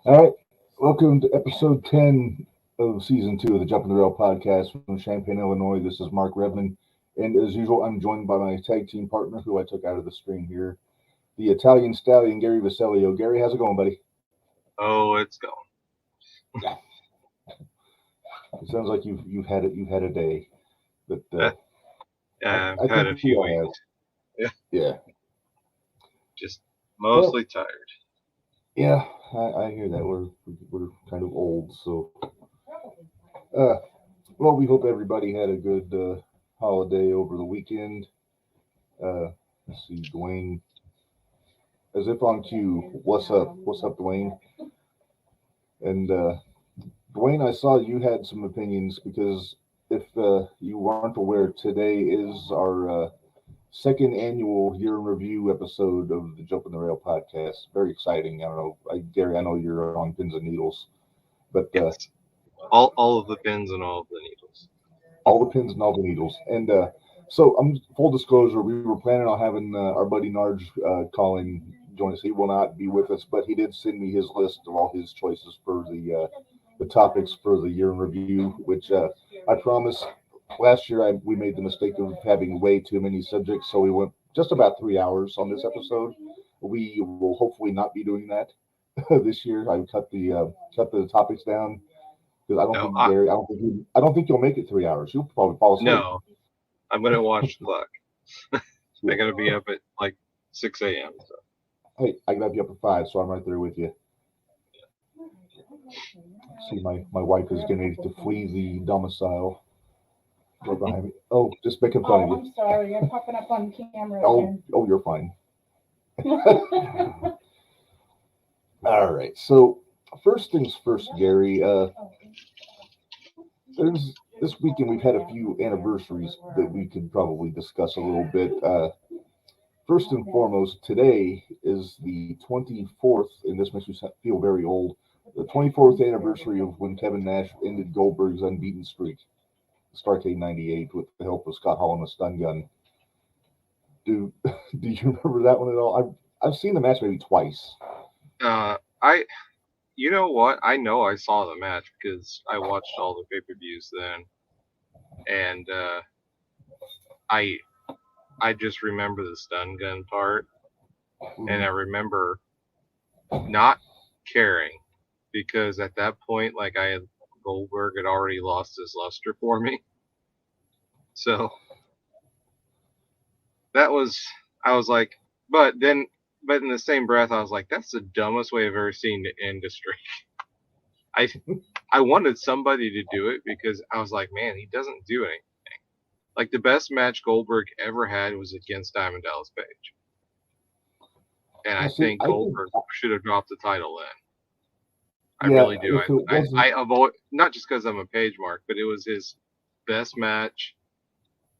All right, welcome to episode 10 of season 2 of the Jump in the Rail podcast from Champaign, Illinois. This is Mark Redman, and as usual, I'm joined by my tag team partner, who I took out of the stream here, the Italian stallion, Gary Vaselio. Gary, how's it going, buddy? Oh, it's going. Yeah, it sounds like you've had a day, but Uh, I I've had think a we all few have. weeks. Yeah, Yeah. just Well, mostly tired. yeah, I hear that we're kind of old, so uh, well, we hope everybody had a good holiday over the weekend. Let's see, Dwayne, as if on cue. What's up? What's up, Dwayne? And Dwayne, I saw you had some opinions because if you weren't aware, today is our second annual year in review episode of the Jump in the Rail podcast. Very exciting. I don't know, Gary. I know you're on pins and needles, but Yes, all of the pins and all of the needles. all the pins and all the needles. And so, full disclosure, we were planning on having our buddy Narj call in, join us. He will not be with us, but he did send me his list of all his choices for the topics for the year in review, which I promise. Last year, we made the mistake of having way too many subjects, so we went just about 3 hours on this episode. We will hopefully not be doing that this year. I cut the topics down because I don't No, think Gary, I don't think you'll make it 3 hours. You'll probably fall asleep. no, I'm gonna watch the clock. I Yeah. gotta be up at like 6 a.m. So Hey, I got to be up at 5, so I'm right there with you. See, my wife is getting ready to flee the domicile right behind me. Oh, just making fun of Oh, you. I'm sorry. I'm popping up on camera Oh, you're fine. again. All right. So first things first, Gary. There's this weekend we've had a few anniversaries that we could probably discuss a little bit. First and foremost, today is the 24th, and this makes me feel very old. The 24th anniversary of when Kevin Nash ended Goldberg's unbeaten streak, Starcade '98, with the help of Scott Hall and a stun gun. Do do you remember that one at all? I've seen the match maybe twice. I, you know what? I know I saw the match because I watched all the pay-per-views then, and I I just remember the stun gun part, and I remember not caring because at that point, like Goldberg had already lost his luster for me. So that was, I was like, but then, but in the same breath, I was like, that's the dumbest way I've ever seen the industry. I, I wanted somebody to do it because I was like, man, he doesn't do anything. Like the best match Goldberg ever had was against Diamond Dallas Page, and Now, I see, think I think Goldberg should have dropped the title then. I yeah, really do. if it I wasn't avoid not just because I'm a Page mark, but it was his best match.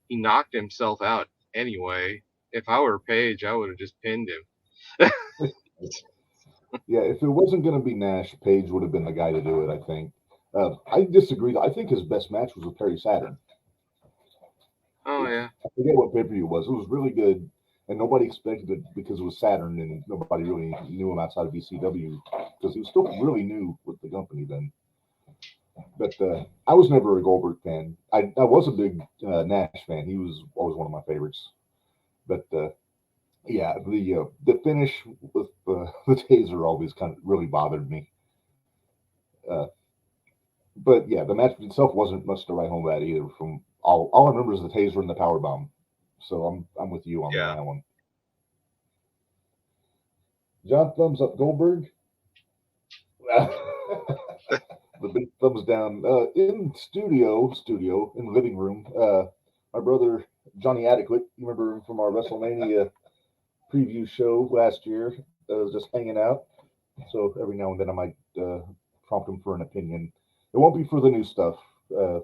He knocked himself out anyway. If I were Page, I would have just pinned him. yeah, if it wasn't going to be Nash, Page would have been the guy to do it. I think. I disagree. I think his best match was with Perry Saturn. Oh It's, yeah, I forget what pay per view it was. It was really good, and nobody expected it because it was Saturn, and nobody really knew him outside of ECW because he was still really new with the company then. But I was never a Goldberg fan. I was a big Nash fan. He was always one of my favorites. But yeah, the finish with the taser always kind of really bothered me. Uh, but yeah, the match itself wasn't much to write home about either. From all I remember is the taser and the power bomb. So I'm with you on yeah. that one. John, thumbs up Goldberg. The big thumbs down. In studio in the living room. My brother Johnny Adequate. You remember him from our WrestleMania preview show last year? Was just hanging out. So every now and then I might prompt him for an opinion. It won't be for the new stuff. Uh,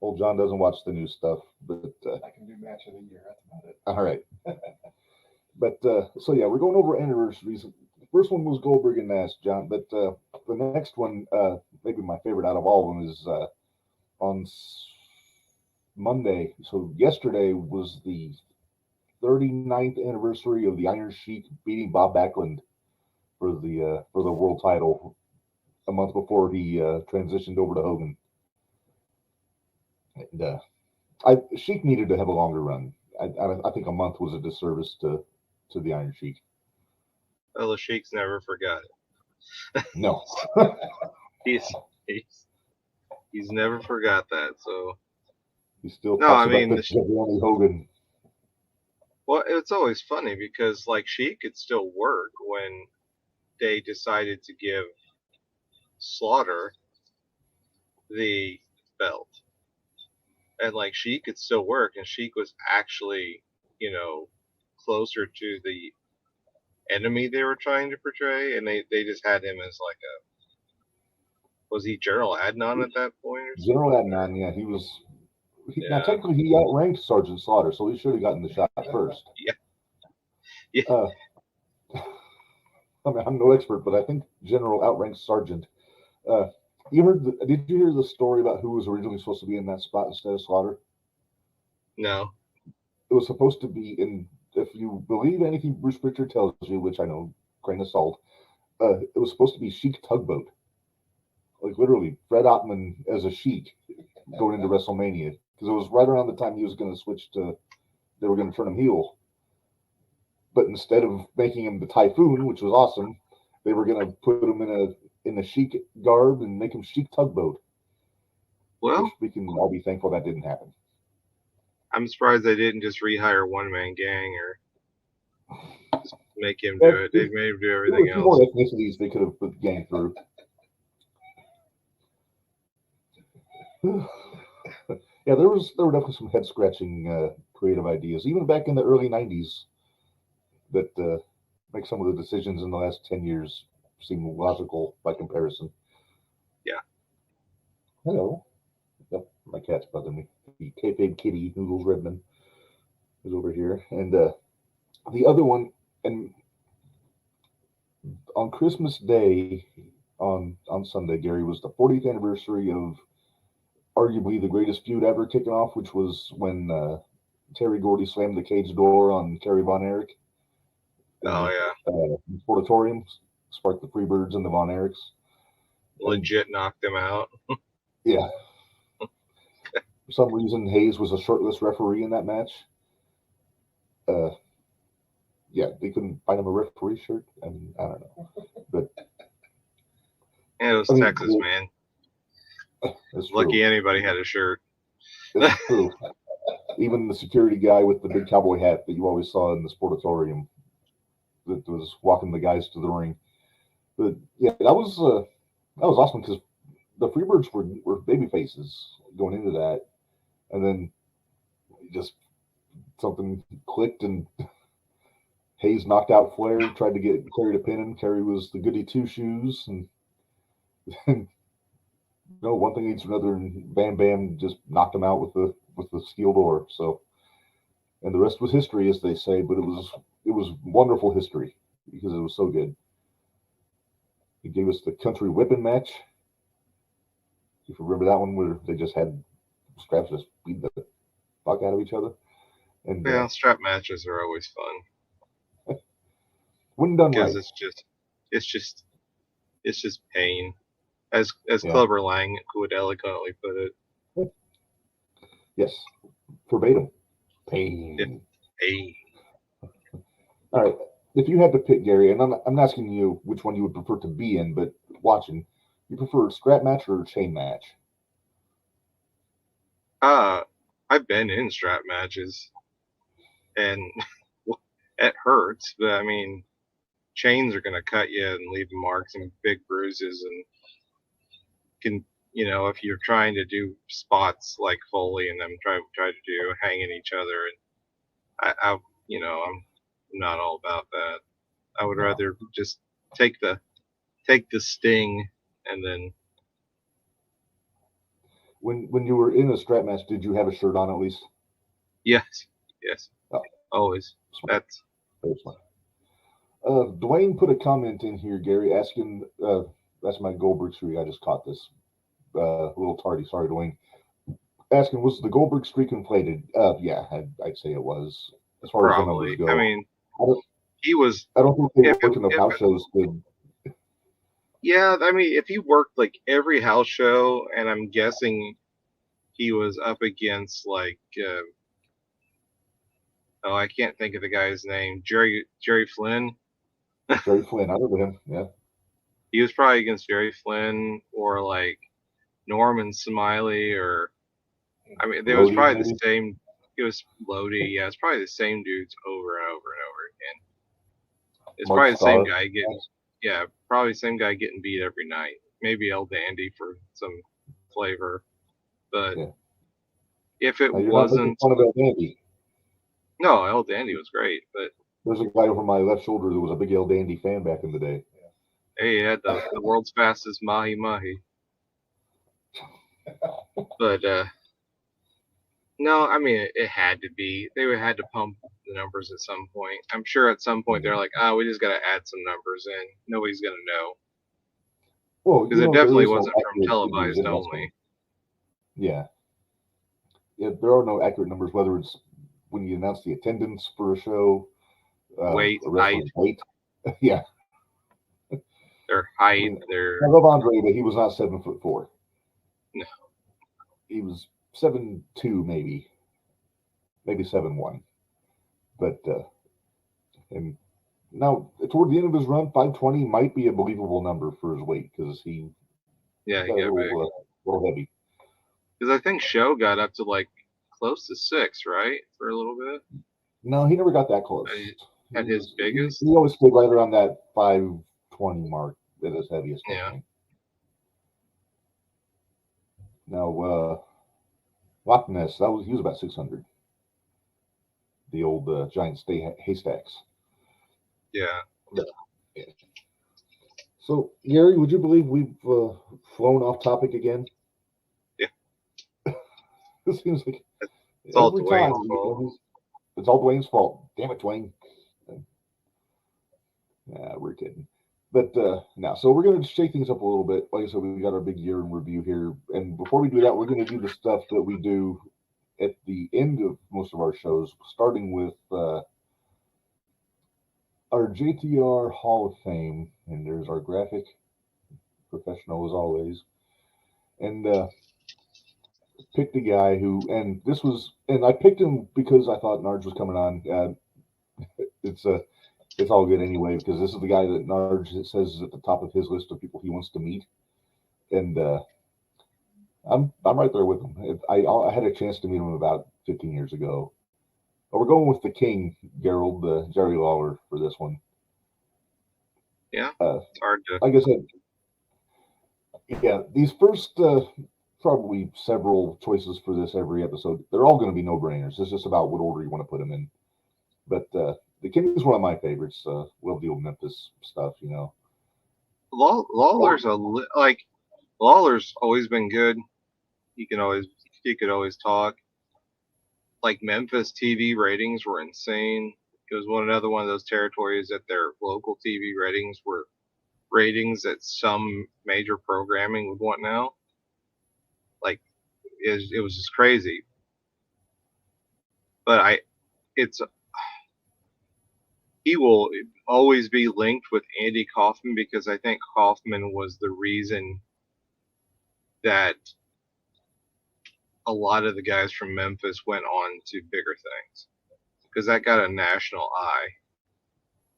Old John doesn't watch the new stuff, but I can do match of the year. That's about it. all right. But so yeah, we're going over anniversaries. The first one was Goldberg and Nash, John. But the next one, maybe my favorite out of all of them, is on Monday. So yesterday was the 39th anniversary of the Iron Sheik beating Bob Backlund for the world title. a month before he transitioned over to Hogan. And Sheik needed to have a longer run. I think a month was a disservice to the Iron Sheik. Well, the Sheik's never forgot it. No. He's never forgot that. So He still No, talks I about mean, the only Hogan. well, it's always funny because like Sheik could still work when they decided to give Slaughter the belt, and like Sheik could still work, and Sheik was actually, closer to the enemy they were trying to portray, and they just had him as like a, was he General Adnan at that point or something? General Adnan, yeah, he was. Now Yeah. technically, he outranked Sergeant Slaughter, so he should have gotten the shot first. Yeah. I mean, I'm no expert, but I think General outranked Sergeant. Did you hear the story about who was originally supposed to be in that spot instead of Slaughter? No. It was supposed to be if you believe anything Bruce Pritchard tells you, which I know, grain of salt, it was supposed to be Sheik Tugboat. Like literally, Fred Ottman as a Sheik going into WrestleMania. Because it was right around the time he was going to switch they were going to turn him heel. But instead of making him the Typhoon, which was awesome, they were going to put him in a Sheik garb and make him Sheik Tugboat. Well, which we can all be thankful that didn't happen. I'm surprised they didn't just rehire One Man Gang or just make him do it. They made him do everything There were else. more ethnicities they could have put the gang through. Yeah, there were definitely some head scratching creative ideas, even back in the early '90s, that make some of the decisions in the last 10 years seem logical by comparison. Yeah. Hello. Yep, my cat's bugging me. The kayfabe kitty, Noodles Redmond, is over here, and the other one, and on Christmas Day, on Sunday, Gary, was the 40th anniversary of arguably the greatest feud ever kicking off, which was when Terry Gordy slammed the cage door on Kerry Von Erich. Oh, yeah. Sportatorium sparked the Freebirds and the Von Erichs. Legit knocked him out. Yeah. For some reason, Hayes was a shirtless referee in that match. Yeah, they couldn't find him a referee shirt. I mean, I don't know. But Yeah, it was Texas, man. That's Lucky true. anybody had a shirt. It's true. Even the security guy with the big cowboy hat that you always saw in the Sportatorium that was walking the guys to the ring. But yeah, that was awesome because the Freebirds were baby faces going into that, and then just something clicked and Hayes knocked out Flair, tried to get Kerry to pin him. Kerry was the goody two shoes, and one thing leads to another, and Bam Bam just knocked him out with the steel door. So, and the rest was history, as they say. But it was wonderful history because it was so good. He gave us the country whipping match. If you remember that one, where they just had straps just beat the fuck out of each other. And Yeah, strap matches are always fun. When done because right, it's just pain, as Yeah. Clubber Lang would eloquently put it. Yes, verbatim. Pain. Yeah. Pain. All right. If you had to pick, Gary, and I'm not asking you which one you would prefer to be in, but watching, you prefer a strap match or a chain match? I've been in strap matches, and it hurts, but I mean, chains are gonna cut you and leave marks and big bruises, and can, if you're trying to do spots like Foley and them try to do hanging each other, and I'm not all about that. I would rather just take the sting and then. When you were in a strap match, did you have a shirt on at least? Yes. Oh. Always. That's smart. Dwayne put a comment in here, Gary, asking. That's my Goldberg streak. I just caught this. A little tardy. Sorry, Dwayne. Asking, was the Goldberg streak inflated? Yeah, I'd say it was. As far as the numbers probably. go, I mean, I don't he was. think they were working the house shows to Yeah, I mean, if he worked like every house show, and I'm guessing he was up against like, oh, I can't think of the guy's name, Jerry Flynn. Jerry Flynn, I remember him. Yeah. He was probably against Jerry Flynn or like Norman Smiley, or I mean, there was Lodi, probably the maybe? same. It was Lodi. Yeah, it's probably the same dudes over and over and over again. It's Mark probably the same Starr. guy getting, yeah, probably the same guy getting beat every night. Maybe El Dandy for some flavor, but Yeah. if it Now, you're not making wasn't, fun of El Dandy. no, El Dandy was great, but There's a guy over my left shoulder that was a big El Dandy fan back in the day. hey, he had the world's fastest mahi mahi. But no, I mean it had to be. They had to pump the numbers at some point. I'm sure at some point they're like, oh, we just got to add some numbers in. Nobody's gonna know Well, because it there definitely is no wasn't from accurate figures televised in wrestling. only. Yeah. Yeah, there are no accurate numbers, whether it's when you announce the attendance for a show, Weight, a wrestler's weight. Yeah. their I height, mean, their I love Andre, but he was not 7'4". no. He was 7'2", maybe 7'1". But and now toward the end of his run, 520 might be a believable number for his weight because he Yeah, he got a got big. little heavy. Because I think Show got up to like close to 6, right, for a little bit. No, he never got that close. At his biggest, he always stayed right around that 520 mark at his heaviest. I yeah. think. Now, Loch Ness, he was about 600. The old giant haystacks. Yeah. So, Gary, would you believe we've flown off topic again? Yeah. It seems like it's all every Dwayne's time fault. it's all Dwayne's fault. Damn it, Dwayne. We're kidding. But now, so we're going to shake things up a little bit. Like I said, we got our big year in review here. And before we do that, we're going to do the stuff that we do at the end of most of our shows, starting with our JTR Hall of Fame. And there's our graphic, professional as always. And picked a guy who, and I picked him because I thought Narge was coming on. It's all good anyway because this is the guy that Narge says is at the top of his list of people he wants to meet, and I'm right there with him. I had a chance to meet him about 15 years ago. But we're going with the King, Gerald, Jerry Lawler, for this one. Yeah, it's hard to. Like I said, yeah, these first probably several choices for this every episode. They're all going to be no-brainers. It's just about what order you want to put them in. But the King is one of my favorites. Love the old Memphis stuff, you know. Lawler's Lawler's always been good. He could always talk. Like Memphis TV ratings were insane. It was another one of those territories that their local TV ratings were ratings that some major programming would want now. Like it was just crazy. But he will always be linked with Andy Kaufman because I think Kaufman was the reason that a lot of the guys from Memphis went on to bigger things because that got a national eye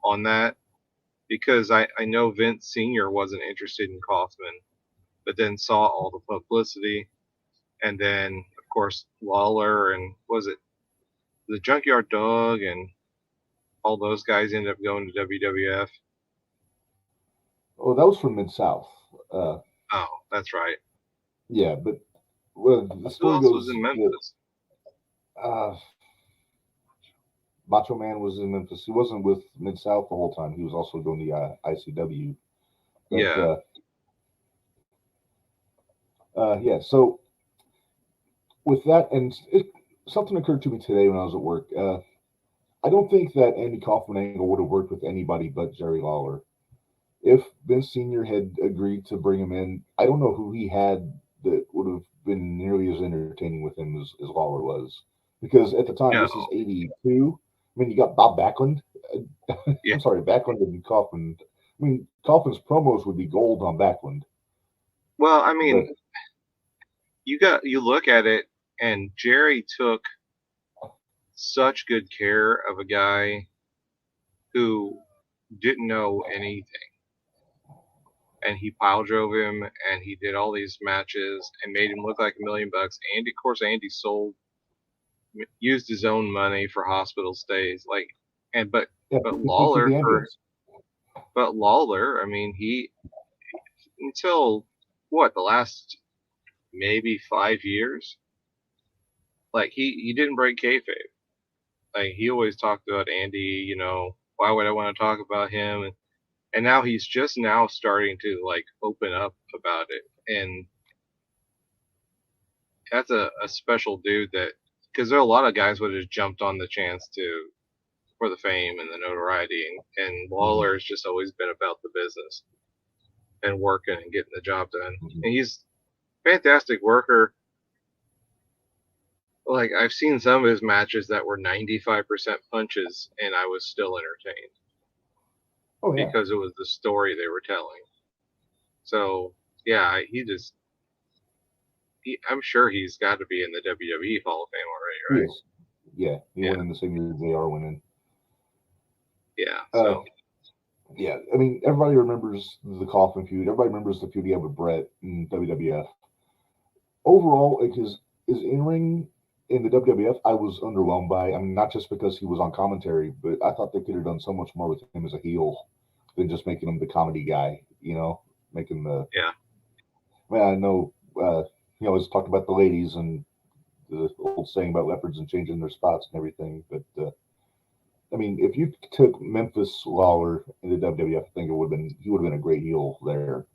on that. Because I know Vince Sr. wasn't interested in Kaufman, but then saw all the publicity, and then of course Lawler and was it the Junkyard Dog and all those guys ended up going to WWF. Oh, that was from Mid-South. Oh, that's right. Yeah, but the story Who else was in Memphis? Macho Man was in Memphis. He wasn't with Mid-South the whole time. He was also going to ICW. But, Yeah. Yeah, so with that, and something occurred to me today when I was at work. I don't think that Andy Kaufman angle would have worked with anybody but Jerry Lawler. If Vince Sr. had agreed to bring him in, I don't know who he had that would have been nearly as entertaining with him as Lawler was. Because at the time, This is 82. I mean, you got Bob Backlund. Yeah. I'm sorry, Backlund and Kaufman. I mean, Coffin's promos would be gold on Backlund. Well, I mean, you look at it, and Jerry took such good care of a guy who didn't know anything. And he pile drove him, and he did all these matches and made him look like $1 million. Andy, of course, Andy used his own money for hospital stays. But Lawler, I mean, he until what, the last maybe 5 years, like he didn't break kayfabe. Like, he always talked about Andy. Why would I want to talk about him? And now he's just now starting to like open up about it, and that's a special dude. That because there are a lot of guys would have jumped on the chance for the fame and the notoriety, and Lawler has just always been about the business and working and getting the job done. And he's a fantastic worker. Like, I've seen some of his matches that were 95% punches, and I was still entertained. Oh, yeah. Because it was the story they were telling. So, yeah, I'm sure he's got to be in the WWE Hall of Fame already, right? Yes. Yeah, he went in the same year JR went in. Yeah, so. Yeah, I mean, everybody remembers the Coffin feud. Everybody remembers the feud he had with Brett in WWF. Overall, his in-ring in the WWF, I was underwhelmed by. I mean, not just because he was on commentary, but I thought they could have done so much more with him as a heel than just making him the comedy guy, making the... Yeah. I mean, I know he always talked about the ladies and the old saying about leopards and changing their spots and everything, but I mean, if you took Memphis Lawler in the WWF, I think he would have been a great heel there,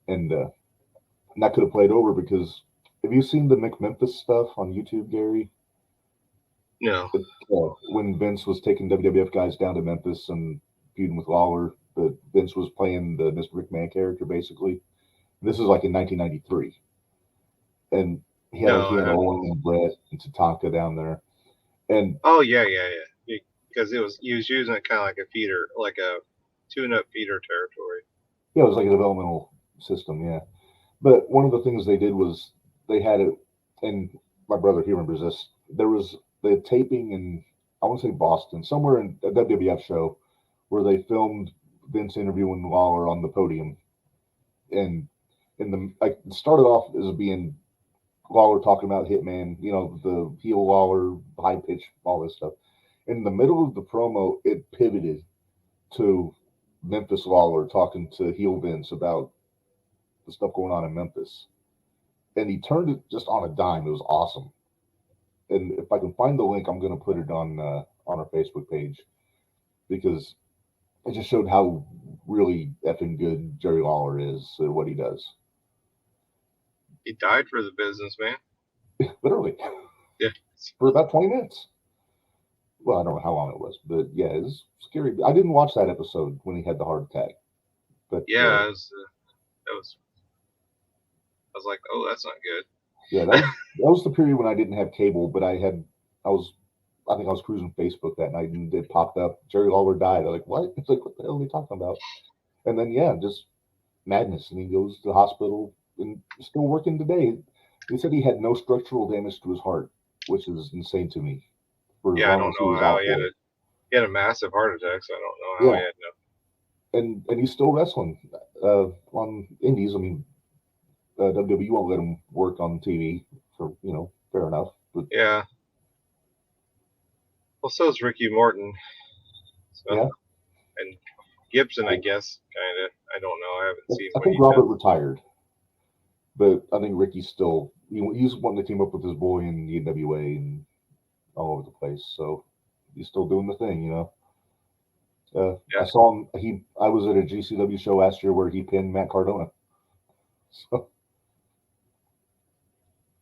and that could have played over because have you seen the McMemphis stuff on YouTube, Gary? No. When Vince was taking WWF guys down to Memphis and feuding with Lawler, but Vince was playing the Mr. McMahon character basically. This is like in 1993, and he had Owen and Brett and Tatanka down there, and yeah. Because he was using it kind of like a feeder, like a tune-up feeder territory. Yeah, it was like a developmental system, yeah. But one of the things they did was they had it, and my brother, he remembers this, there was the taping in, I want to say Boston, somewhere in a WWF show, where they filmed Vince interviewing Lawler on the podium. And it started off as being Lawler talking about Hitman, the heel Lawler, high pitch, all this stuff. In the middle of the promo, it pivoted to Memphis Lawler talking to heel Vince about the stuff going on in Memphis. And he turned it just on a dime. It was awesome. And if I can find the link, I'm going to put it on our Facebook page because it just showed how really effing good Jerry Lawler is at what he does. He died for the business, man. Literally. Yeah. For about 20 minutes. Well, I don't know how long it was, but yeah, it was scary. I didn't watch that episode when he had the heart attack. But yeah, I was like, oh, that's not good. Yeah, that was the period when I didn't have cable, but I think I was cruising Facebook that night and it popped up. Jerry Lawler died. I'm like, what? It's like, what the hell are they talking about? And then just madness. And he goes to the hospital and still working today. He said he had no structural damage to his heart, which is insane to me. Yeah, I don't know how he had a massive heart attack, so I don't know how he had no. And he's still wrestling on indies. I mean, WWE won't let him work on TV for, fair enough. But yeah. Well, so is Ricky Morton. So, yeah. And Gibson, I guess, kind of. I don't know. I haven't seen. I think Robert retired, but I think Ricky's still. He's wanting to team up with his boy in the NWA and all over the place. So he's still doing the thing, Yeah. I saw him. I was at a GCW show last year where he pinned Matt Cardona. So.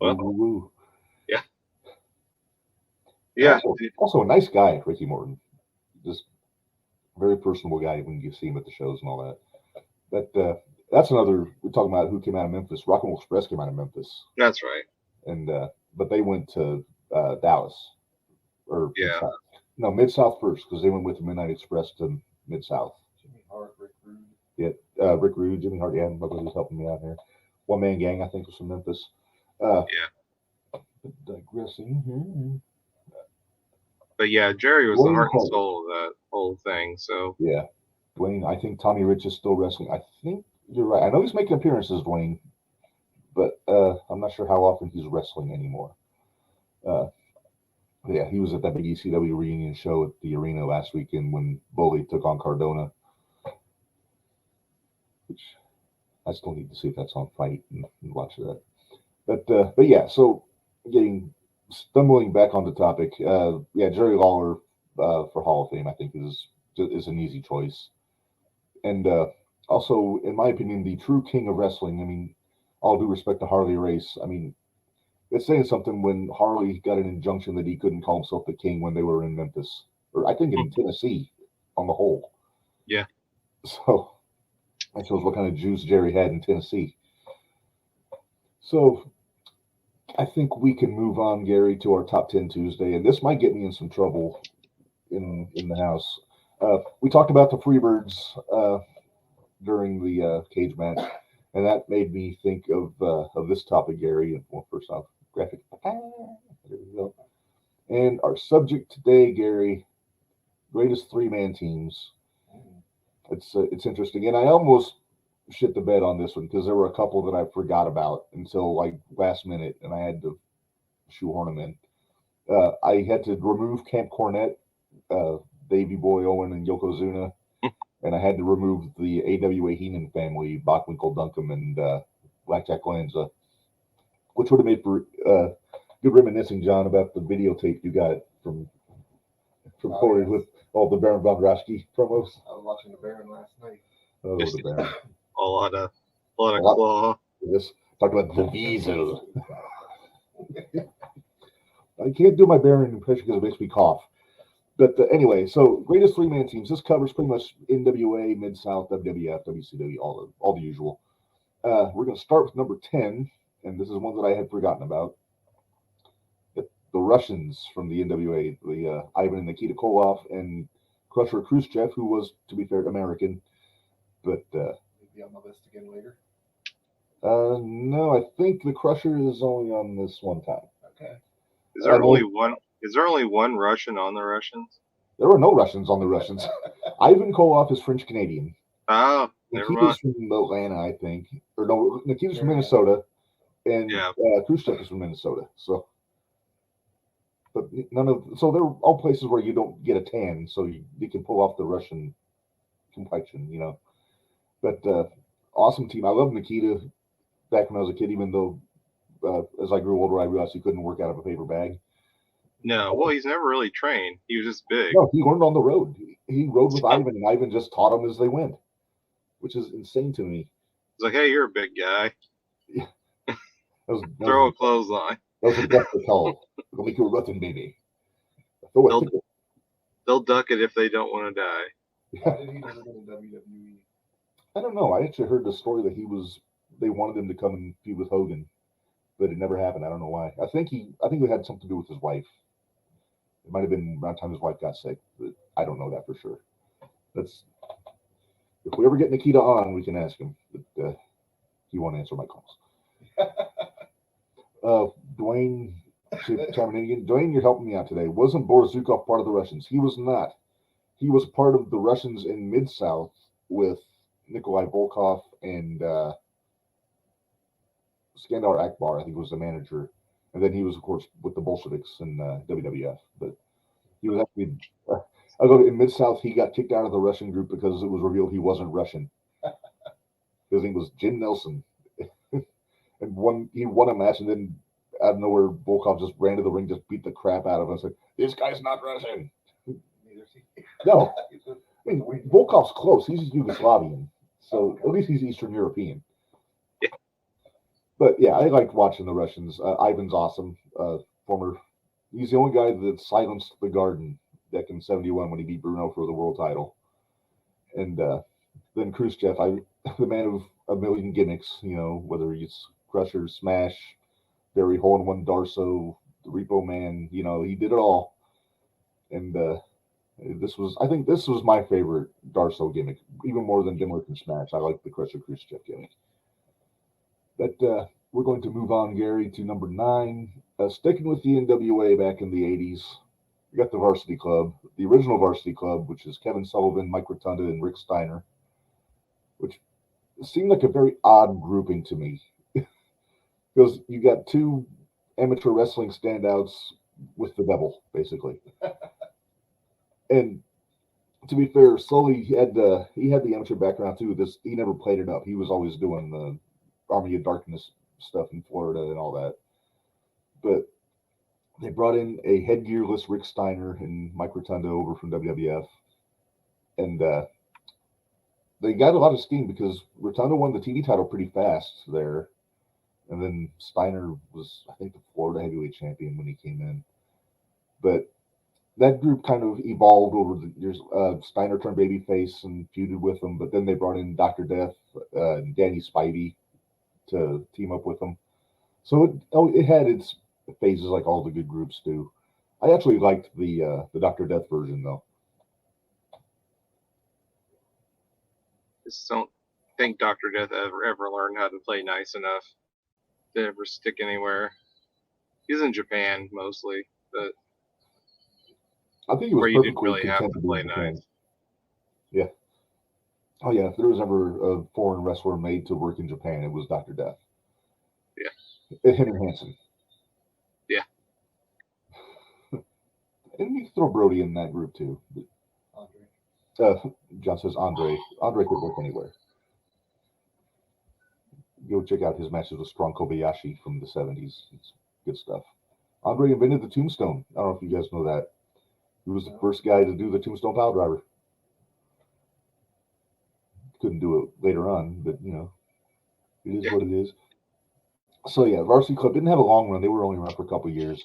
Well, woo. Yeah. Yeah. Also a nice guy, Ricky Morton. Just very personable guy when you see him at the shows and all that. That's another. We're talking about who came out of Memphis. Rock and Roll Express came out of Memphis. That's right. And but they went to Dallas or Mid-South. No, Mid-South first because they went with the Midnight Express to Mid-South. Jimmy Hart, Rick Rick Rude, Jimmy Hart. Yeah, my brother's helping me out here. One Man Gang, I think, was from Memphis. Yeah. Digressing here. But yeah, Jerry was the Dwayne heart and Hart. soul of that whole thing. So Yeah, Dwayne. I think Tommy Rich is still wrestling. I think you're right. I know he's making appearances, Dwayne, but I'm not sure how often he's wrestling anymore. Yeah, he was at that big ECW reunion show at the arena last weekend when Bully took on Cardona, which I still need to see if that's on Fight and watch that. But yeah, so stumbling back on the topic, yeah, Jerry Lawler for Hall of Fame, I think is an easy choice, and also, in my opinion, the true king of wrestling. I mean, all due respect to Harley Race, I mean, it's saying something when Harley got an injunction that he couldn't call himself the king when they were in Memphis, or I think in Tennessee, on the whole. yeah, So that shows what kind of juice Jerry had in Tennessee. So I think we can move on, Gary, to our top 10 Tuesday, and this might get me in some trouble in the house. We talked about the Freebirds during the cage match, and that made me think of this topic, Gary. Well, first off, graphic. There we go. And our subject today, Gary, greatest three-man teams. It's interesting, and I almost shit the bed on this one because there were a couple that I forgot about until like last minute, and I had to shoehorn them in. I had to remove Camp Cornette, Davey Boy Owen, and Yokozuna, and I had to remove the AWA Heenan family, Bockwinkel, Duncombe, and Blackjack Lanza, which would have made for good reminiscing, John, about the videotape you got from Corey with all the Baron von Raschke promos. I was watching the Baron last night. Oh, the Baron. a lot of claw. Yes, talk about the Diesel. I can't do my Baron impression because it makes me cough. But anyway, so greatest three-man teams. This covers pretty much NWA, Mid-South, WWF, WCW, all the usual. We're going to start with number 10, and this is one that I had forgotten about. The Russians from the NWA, the Ivan and Nikita Koloff and Crusher Khrushchev, who was, to be fair, American. But Maybe on the list again later. no, I think the Crusher is only on this one time. Okay. Is there only one? Is there only one Russian on the Russians? There were no Russians on the Russians. Ivan Koloff is French Canadian. Oh, never mind. Nikita's from Atlanta, I think. Or no, Nikita's from Minnesota. And Yeah. Khrushchev is from Minnesota. So, but so they're all places where you don't get a tan, so you can pull off the Russian complexion, you know. But awesome team. I love Nikita back when I was a kid, even though as I grew older, I realized he couldn't work out of a paper bag. No, well, he's never really trained. He was just big. No, he learned on the road. He rode with Ivan, and Ivan just taught him as they went, which is insane to me. He's like, hey, you're a big guy. Throw a clothesline. That was a desperate call. It'll make you a roughin' baby. They'll duck it if they don't want to die. Why did he never go to WWE? I don't know. I actually heard the story that they wanted him to come and feud with Hogan, but it never happened. I don't know why. I think it had something to do with his wife. It might have been around the time his wife got sick, but I don't know that for sure. If we ever get Nikita on, we can ask him, but he won't answer my calls. Dwayne, Dwayne, you're helping me out today. Wasn't Boris Zukov part of the Russians? He was not. He was part of the Russians in Mid-South with Nikolai Volkov and Skandar Akbar, I think, was the manager. And then he was, of course, with the Bolsheviks in WWF. But he was actually, in Mid-South, he got kicked out of the Russian group because it was revealed he wasn't Russian. His name was Jim Nelson. And he won a match, and then out of nowhere, Volkov just ran to the ring, just beat the crap out of him. I said, this guy's not Russian. Neither is he. No. I mean, Volkov's close. He's Yugoslavian. So at least he's Eastern European. Yeah. But yeah, I like watching the Russians. Ivan's awesome. He's the only guy that silenced the Garden back in '71 when he beat Bruno for the world title. And then Khrushchev, the man of a million gimmicks, you know, whether it's Crusher, Smash, Barry Hole-in-One, Darso, the Repo Man, you know, he did it all. And I think this was my favorite Darso gimmick, even more than Dimwit and Smash. I like the Crusher Khrushchev gimmick. But we're going to move on, Gary, to number 9. Sticking with the NWA back in the 80s, we got the Varsity Club, the original Varsity Club, which is Kevin Sullivan, Mike Rotunda, and Rick Steiner, which seemed like a very odd grouping to me. Because you got 2 amateur wrestling standouts with the devil, basically. And to be fair, Sully had the amateur background too. He never played it up. He was always doing the Army of Darkness stuff in Florida and all that. But they brought in a headgearless Rick Steiner and Mike Rotunda over from WWF, and they got a lot of steam because Rotunda won the TV title pretty fast there, and then Steiner was, I think, the Florida heavyweight champion when he came in. But that group kind of evolved over the years. Steiner turned babyface and feuded with them, but then they brought in Dr. Death and Danny Spivey to team up with them. So it had its phases like all the good groups do. I actually liked the Dr. Death version though. Just don't think Dr. Death ever learned how to play nice enough to ever stick anywhere. He's in Japan mostly, but I think he was where you didn't perfectly really have content to to be play in Japan. nice. Yeah. Oh yeah, if there was ever a foreign wrestler made to work in Japan, it was Dr. Death. Yeah. And Henry Hansen. Yeah. And you can throw Brody in that group too. Andre. John says Andre. Andre could work anywhere. Go check out his matches with Strong Kobayashi from the 70s. It's good stuff. Andre invented the tombstone. I don't know if you guys know that. He was the first guy to do the tombstone pile driver. Couldn't do it later on, but you know, it is what it is. So yeah, Varsity Club didn't have a long run. They were only around for a couple of years.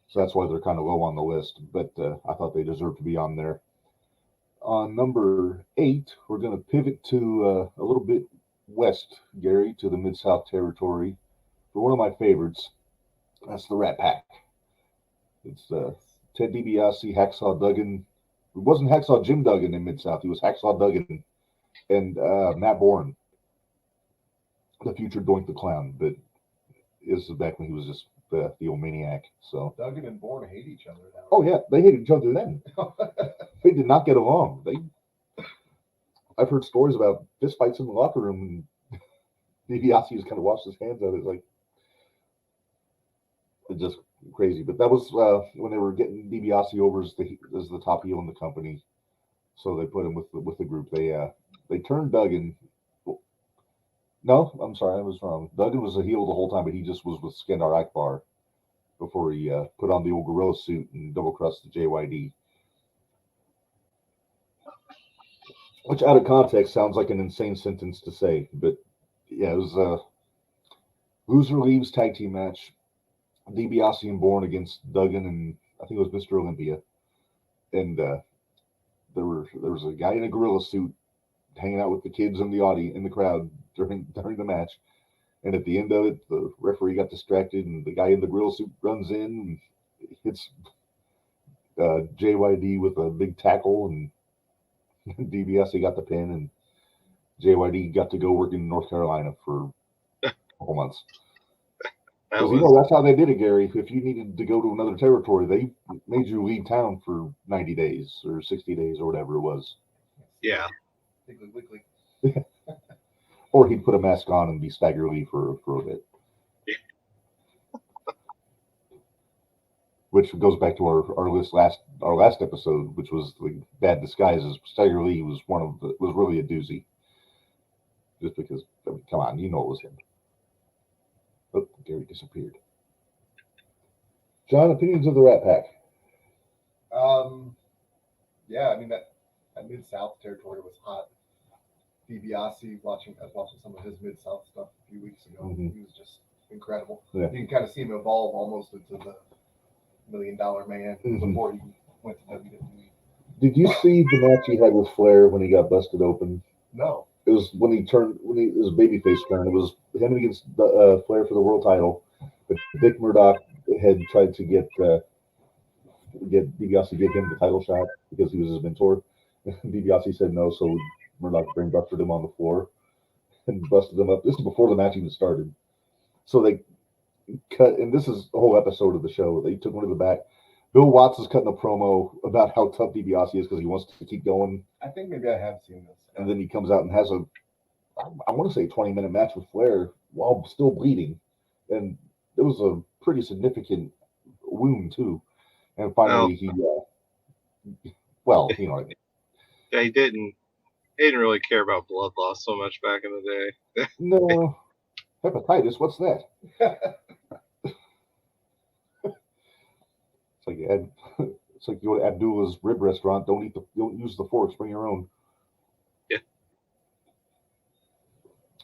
So that's why they're kind of low on the list. But I thought they deserved to be on there. On number 8, we're going to pivot to a little bit west, Gary, to the Mid-South territory for one of my favorites. That's the Rat Pack. It's Ted DiBiase, Hacksaw Duggan. It wasn't Hacksaw Jim Duggan in Mid-South. He was Hacksaw Duggan and Matt Bourne, the future Doink the Clown. But this is back when he was just the old maniac. So Duggan and Bourne hate each other now. Oh yeah, they hated each other then. They did not get along. I've heard stories about fist fights in the locker room, and DiBiase just kind of washed his hands out. It's like it's just crazy. But that was when they were getting DiBiase over as the top heel in the company. So they put him with the group. They turned Duggan. No, I'm sorry, I was wrong. Duggan was a heel the whole time, but he just was with Skandar Akbar before he put on the old gorilla suit and double-crossed the JYD. Which, out of context, sounds like an insane sentence to say. But, yeah, it was loser leaves tag team match. DiBiase and Bourne against Duggan and I think it was Mr. Olympia. And there was a guy in a gorilla suit hanging out with the kids in the audience, in the crowd during the match. And at the end of it, the referee got distracted, and the guy in the gorilla suit runs in and hits JYD with a big tackle, and DiBiase got the pin, and JYD got to go work in North Carolina for a couple months. Because that's how they did it, Gary. If you needed to go to another territory, they made you leave town for 90 days or 60 days or whatever it was. Yeah. Wiggly. Or he'd put a mask on and be stagger leave for a bit. Yeah. Which goes back to our last episode, which was the bad disguises. Stagger Lee was was really a doozy. Just because, I mean, come on, you know it was him. Oh, Gary disappeared. John, opinions of the Rat Pack? Yeah, I mean that Mid-South territory was hot. DiBiase, I was watching some of his Mid-South stuff a few weeks ago. Mm-hmm. He was just incredible. Yeah. You can kind of see him evolve almost into the $1 Million Man before he went to WWE. Did you see the match he had with Flair when he got busted open? No. It was when it was a babyface turn. It was him against Flair for the world title. But Dick Murdoch had tried to get get DiBiase give him the title shot because he was his mentor. DiBiase said no, so Murdoch brain busted him on the floor and busted him up. This is before the match even started. So they cut, and this is the whole episode of the show. They took one to the back. Bill Watts is cutting a promo about how tough DiBiase is because he wants to keep going. I think maybe I have seen this. And then he comes out and has I want to say 20-minute match with Flair while still bleeding. And it was a pretty significant wound, too. And finally, he, well, you know. Yeah, he didn't really care about blood loss so much back in the day. No. Hepatitis, what's that? It's like you go to Abdullah's rib restaurant. Don't use the forks. Bring your own. Yeah.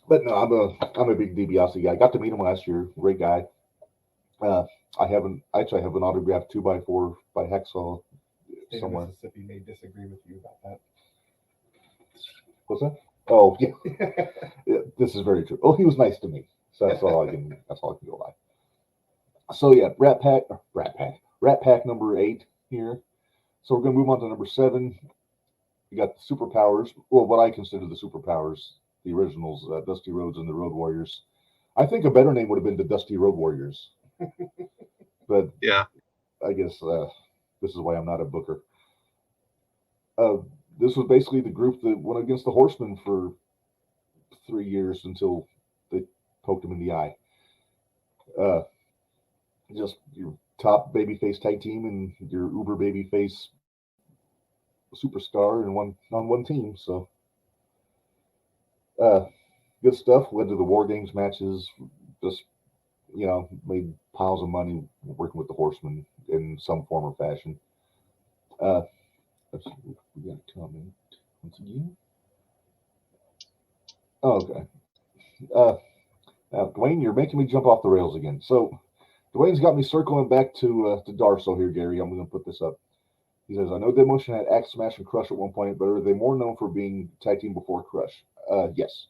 But no, I'm a big DiBiase guy. I got to meet him last year. Great guy. I have an autographed 2x4 by Hacksaw State somewhere. of Mississippi may disagree with you about that. What's that? Oh yeah. Yeah, this is very true. Oh, he was nice to me. So that's all I can go by. So yeah, Rat Pack number 8 here. So we're gonna move on to number 7. We got the Superpowers. Well, what I consider the Superpowers, the originals, Dusty Rhodes and the Road Warriors. I think a better name would have been the Dusty Road Warriors. But Yeah. I guess this is why I'm not a booker. This was basically the group that went against the Horsemen for 3 years until they poked him in the eye. Just your top babyface tag team and your uber babyface superstar on one team. So, good stuff. Led to the War Games matches. Just made piles of money working with the Horsemen in some form or fashion. We got a comment once again. Oh, okay. Now, Dwayne, you're making me jump off the rails again. So, Dwayne's got me circling back to Darso here, Gary. I'm going to put this up. He says, I know Demotion had Axe Smash and Crush at one point, but are they more known for being tag team before Crush? Yes.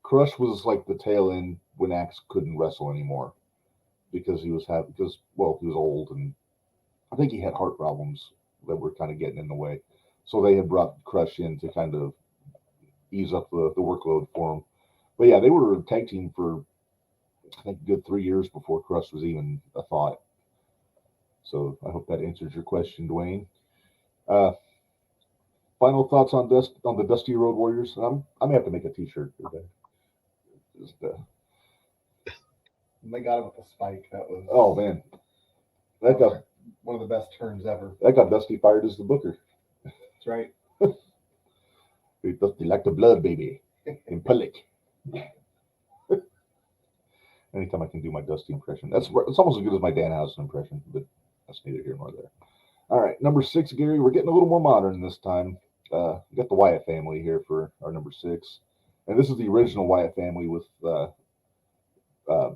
Crush was like the tail end when Axe couldn't wrestle anymore because he was old, and I think he had heart problems that were kind of getting in the way. So they had brought Crush in to kind of ease up the workload for him. But yeah, they were a tag team for I think a good 3 years before Crush was even a thought. So I hope that answers your question, Dwayne. Final thoughts on the Dusty Road Warriors. I'm gonna have to make a T-shirt for that. And they got him with the spike. That was Man, that got one of the best turns ever. That got Dusty fired as the booker. That's right. Dusty like the blood, baby, in public. Anytime I can do my Dusty impression, it's almost as good as my Danhausen impression, but that's neither here nor there. All right, number 6, Gary. We're getting a little more modern this time. We got the Wyatt family here for our number 6, and this is the original Wyatt family with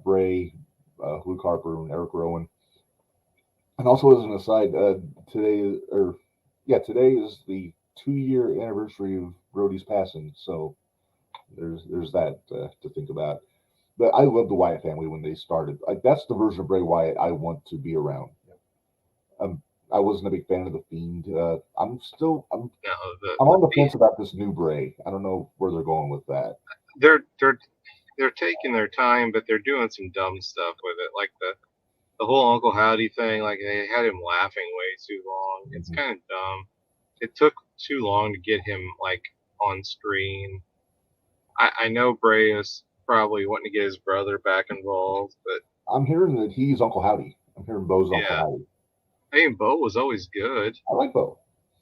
Bray, Luke Harper, and Eric Rowan. And also, as an aside, today is the 2-year anniversary of Brody's passing, so there's that to think about. But I love the Wyatt family when they started. That's the version of Bray Wyatt I want to be around. I wasn't a big fan of the Fiend. I'm on the fence about this new Bray. I don't know where they're going with that. They're taking their time, but they're doing some dumb stuff with it, like the whole Uncle Howdy thing. Like they had him laughing way too long. It's kind of dumb. It took too long to get him like on screen. I know Bray is probably wanting to get his brother back involved, but I'm hearing that he's Uncle Howdy. I'm hearing Bo's Uncle Howdy. I mean, Bo was always good. I like Bo.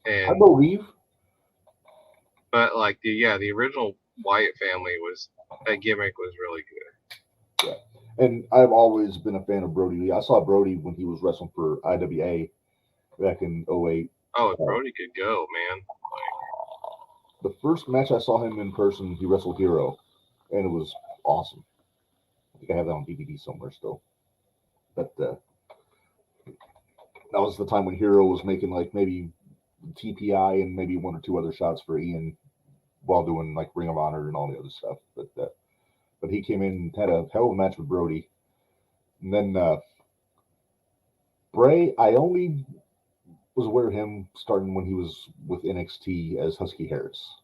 And I believe. But like the original Wyatt family that gimmick was really good. Yeah. And I've always been a fan of Brody Lee. I saw Brody when he was wrestling for IWA back in 2008. Oh, Brody could go, man. The first match I saw him in person, he wrestled Hero, and it was awesome. I think I have that on DVD somewhere still. But that was the time when Hero was making like maybe TPI and maybe 1 or 2 other shots for Ian while doing like Ring of Honor and all the other stuff. But he came in and had a hell of a match with Brody. And then Bray, I only was aware of him starting when he was with NXT as Husky Harris.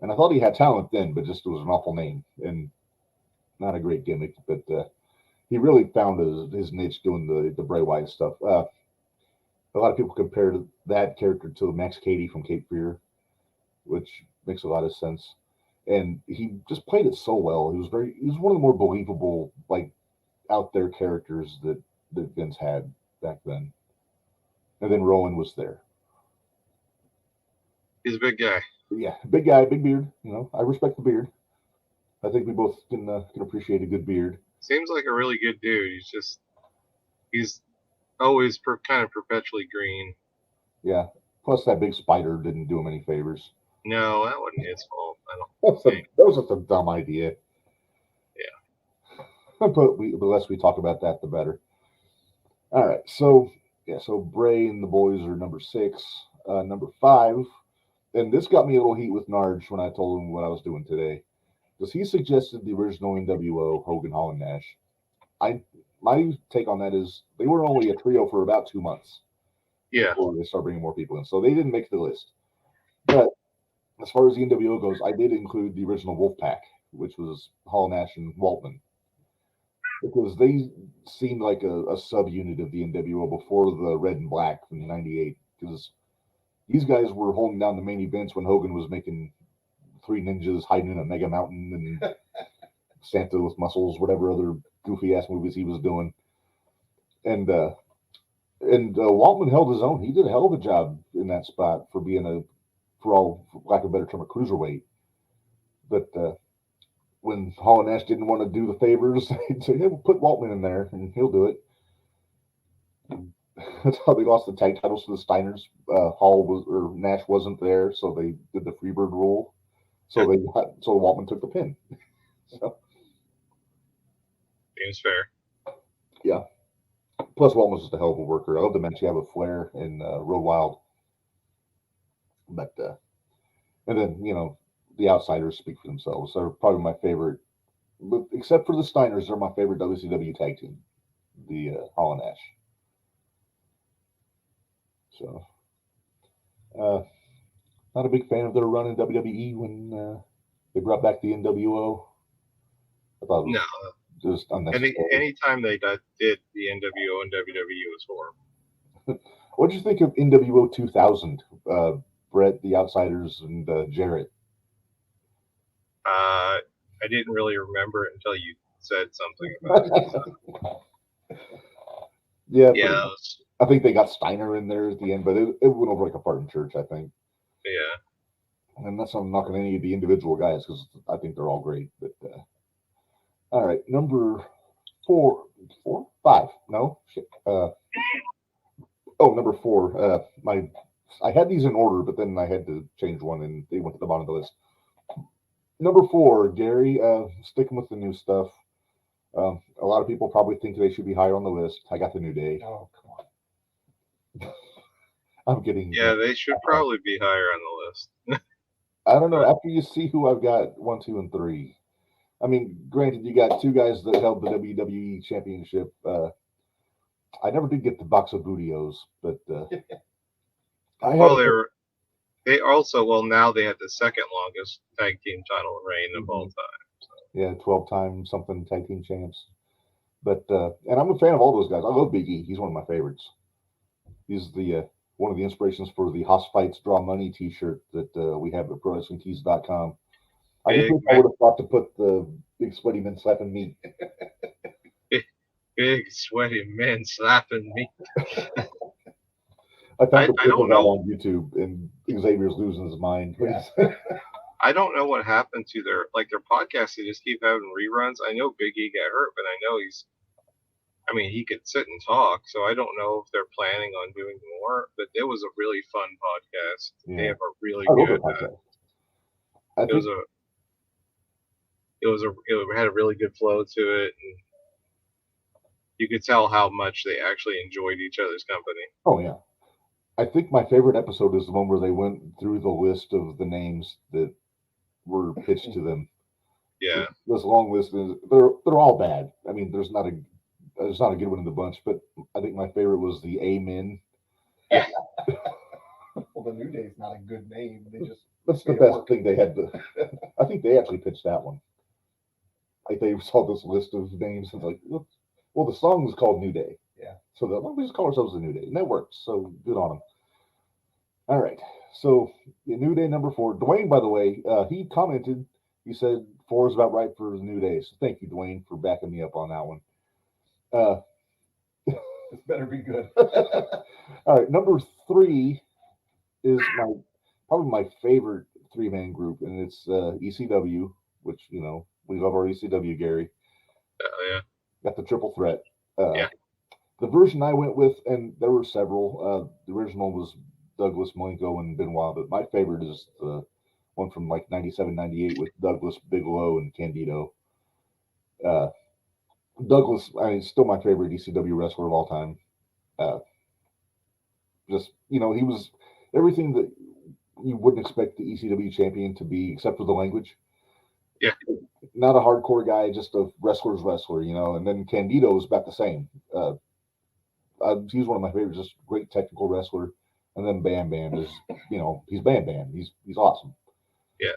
And I thought he had talent then, but just it was an awful name and not a great gimmick. But he really found his niche doing the Bray Wyatt stuff. A lot of people compare that character to Max Cady from Cape Fear, which makes a lot of sense. And he just played it so well. He was one of the more believable, like out there characters that Vince had back then. And then Rowan was there. He's a big guy. Yeah, big guy, big beard. You know, I respect the beard. I think we both can appreciate a good beard. Seems like a really good dude. He's always kind of perpetually green. Yeah. Plus, that big spider didn't do him any favors. No, that wasn't his fault. I don't think. That was just a dumb idea. Yeah. But the less we talk about that, the better. All right. So Bray and the boys are number 6. Number 5, and this got me a little heat with Narge when I told him what I was doing today. Because he suggested the original NWO, Hogan, Hall, and Nash. My take on that is they were only a trio for about 2 months. Yeah. Before they start bringing more people in. So they didn't make the list. But as far as the NWO goes, I did include the original Wolfpack, which was Hall, Nash, and Waltman. Because they seemed like a subunit of the NWO before the Red and Black from '98. Because these guys were holding down the main events when Hogan was making Three Ninjas hiding in a mega mountain and Santa with muscles, whatever other goofy ass movies he was doing. And Waltman held his own. He did a hell of a job in that spot for being for lack of a better term, a cruiserweight. But when Hall and Nash didn't want to do the favors, they said, "Hey, we'll put Waltman in there, and he'll do it." That's how they lost the tag titles to the Steiners. Nash wasn't there, so they did the Freebird rule. So Waltman took the pin. So, seems fair. Yeah. Plus, Waltman was just a hell of a worker. I love the match he had with Flair in Road Wild. But and then the Outsiders speak for themselves. They're probably my favorite, but except for the Steiners, they're my favorite WCW tag team, the Hall and Nash. So, not a big fan of their run in WWE when they brought back the NWO. I thought it was just unnecessary. Anytime they did the NWO and WWE was horrible. What did you think of NWO 2000? Brett, the Outsiders, and Jarrett. I didn't really remember it until you said something about it. Yeah. I think they got Steiner in there at the end, but it went over like a fart in church, I think. Yeah. And that's not knocking any of the individual guys because I think they're all great. But all right, number 5. No, shit. Number 4. I had these in order, but then I had to change one, and they went to the bottom of the list. Number 4, Gary, sticking with the new stuff. A lot of people probably think they should be higher on the list. I got the New Day. Oh, come on. I'm getting. Yeah, they should probably be higher on the list. I don't know. After you see who I've got 1, 2, and 3. I mean, granted, you got 2 guys that held the WWE Championship. I never did get the box of Bootios, but now they had the second longest tag team title reign of all time. So. Yeah, 12-time something tag team champs. But and I'm a fan of all those guys. I love Big E. He's one of my favorites. He's the one of the inspirations for the Hoss Fights Draw Money T-shirt that we have at ProWrestlingTees.com. I just think I would have thought to put the big sweaty men slapping meat. Big sweaty men slapping meat. I found I don't know on YouTube, and Xavier's losing his mind. Yeah. I don't know what happened to their podcasts. They just keep having reruns. I know Big E got hurt, but I know he could sit and talk. So I don't know if they're planning on doing more. But it was a really fun podcast. Yeah. They have a really good. It had a really good flow to it, and you could tell how much they actually enjoyed each other's company. Oh yeah. I think my favorite episode is the one where they went through the list of the names that were pitched to them. Yeah. This long list is they're all bad. I mean, there's not a good one in the bunch, but I think my favorite was the Amen. Well, the New Day's not a good name. They just That's the made it best work. thing they had. I think they actually pitched that one. Like they saw this list of names and like, look, well, the song was called New Day. Yeah. So why don't we just call ourselves the New Day? And that works. So good on them. All right. So the New Day number 4. Dwayne, by the way, he commented. He said 4 is about right for the New Day. So thank you, Dwayne, for backing me up on that one. This better be good. All right. Number 3 is probably my favorite 3-man group, and it's ECW, which we love our ECW, Gary. Yeah. Got the triple threat. Yeah. The version I went with, and there were several. The original was Douglas, Malenko, and Benoit, but my favorite is the one from like 97, 98 with Douglas, Bigelow, and Candido. Douglas, still my favorite ECW wrestler of all time. He was everything that you wouldn't expect the ECW champion to be, except for the language. Yeah. Not a hardcore guy, just a wrestler's wrestler, And then Candido is about the same. He's one of my favorites, just great technical wrestler. And then Bam Bam is, he's Bam Bam. He's awesome. Yeah.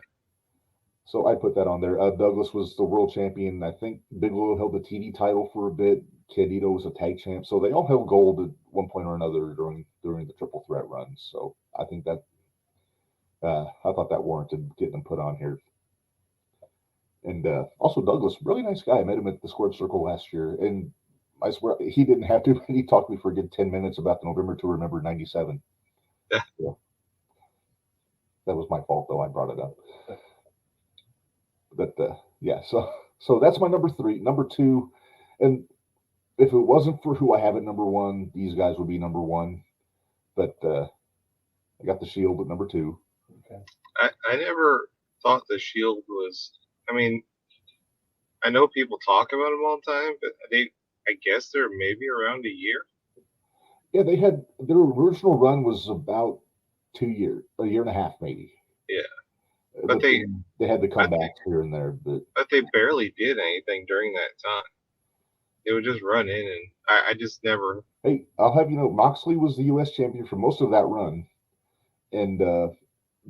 So I put that on there. Douglas was the world champion. I think Bigelow held the TV title for a bit. Candido was a tag champ. So they all held gold at one point or another during the triple threat run. So I think that I thought that warranted getting them put on here. And also Douglas, really nice guy. I met him at the Squared Circle last year, and I swear he didn't have to. He talked to me for a good 10 minutes about the November tour, remember 97. Yeah. That was my fault, though. I brought it up. But yeah, so that's my number 3. Number 2, and if it wasn't for who I have at number 1, these guys would be number 1. But I got the Shield at number 2. Okay. I never thought the Shield was. I mean, I know people talk about them all the time, but I guess they're maybe around a year. Yeah, they had their original run was about 2 years, a year and a half, maybe. Yeah. But they had the comebacks here and there. But they barely did anything during that time. They would just run in, and I just never. Hey, I'll have you know, Moxley was the U.S. champion for most of that run, and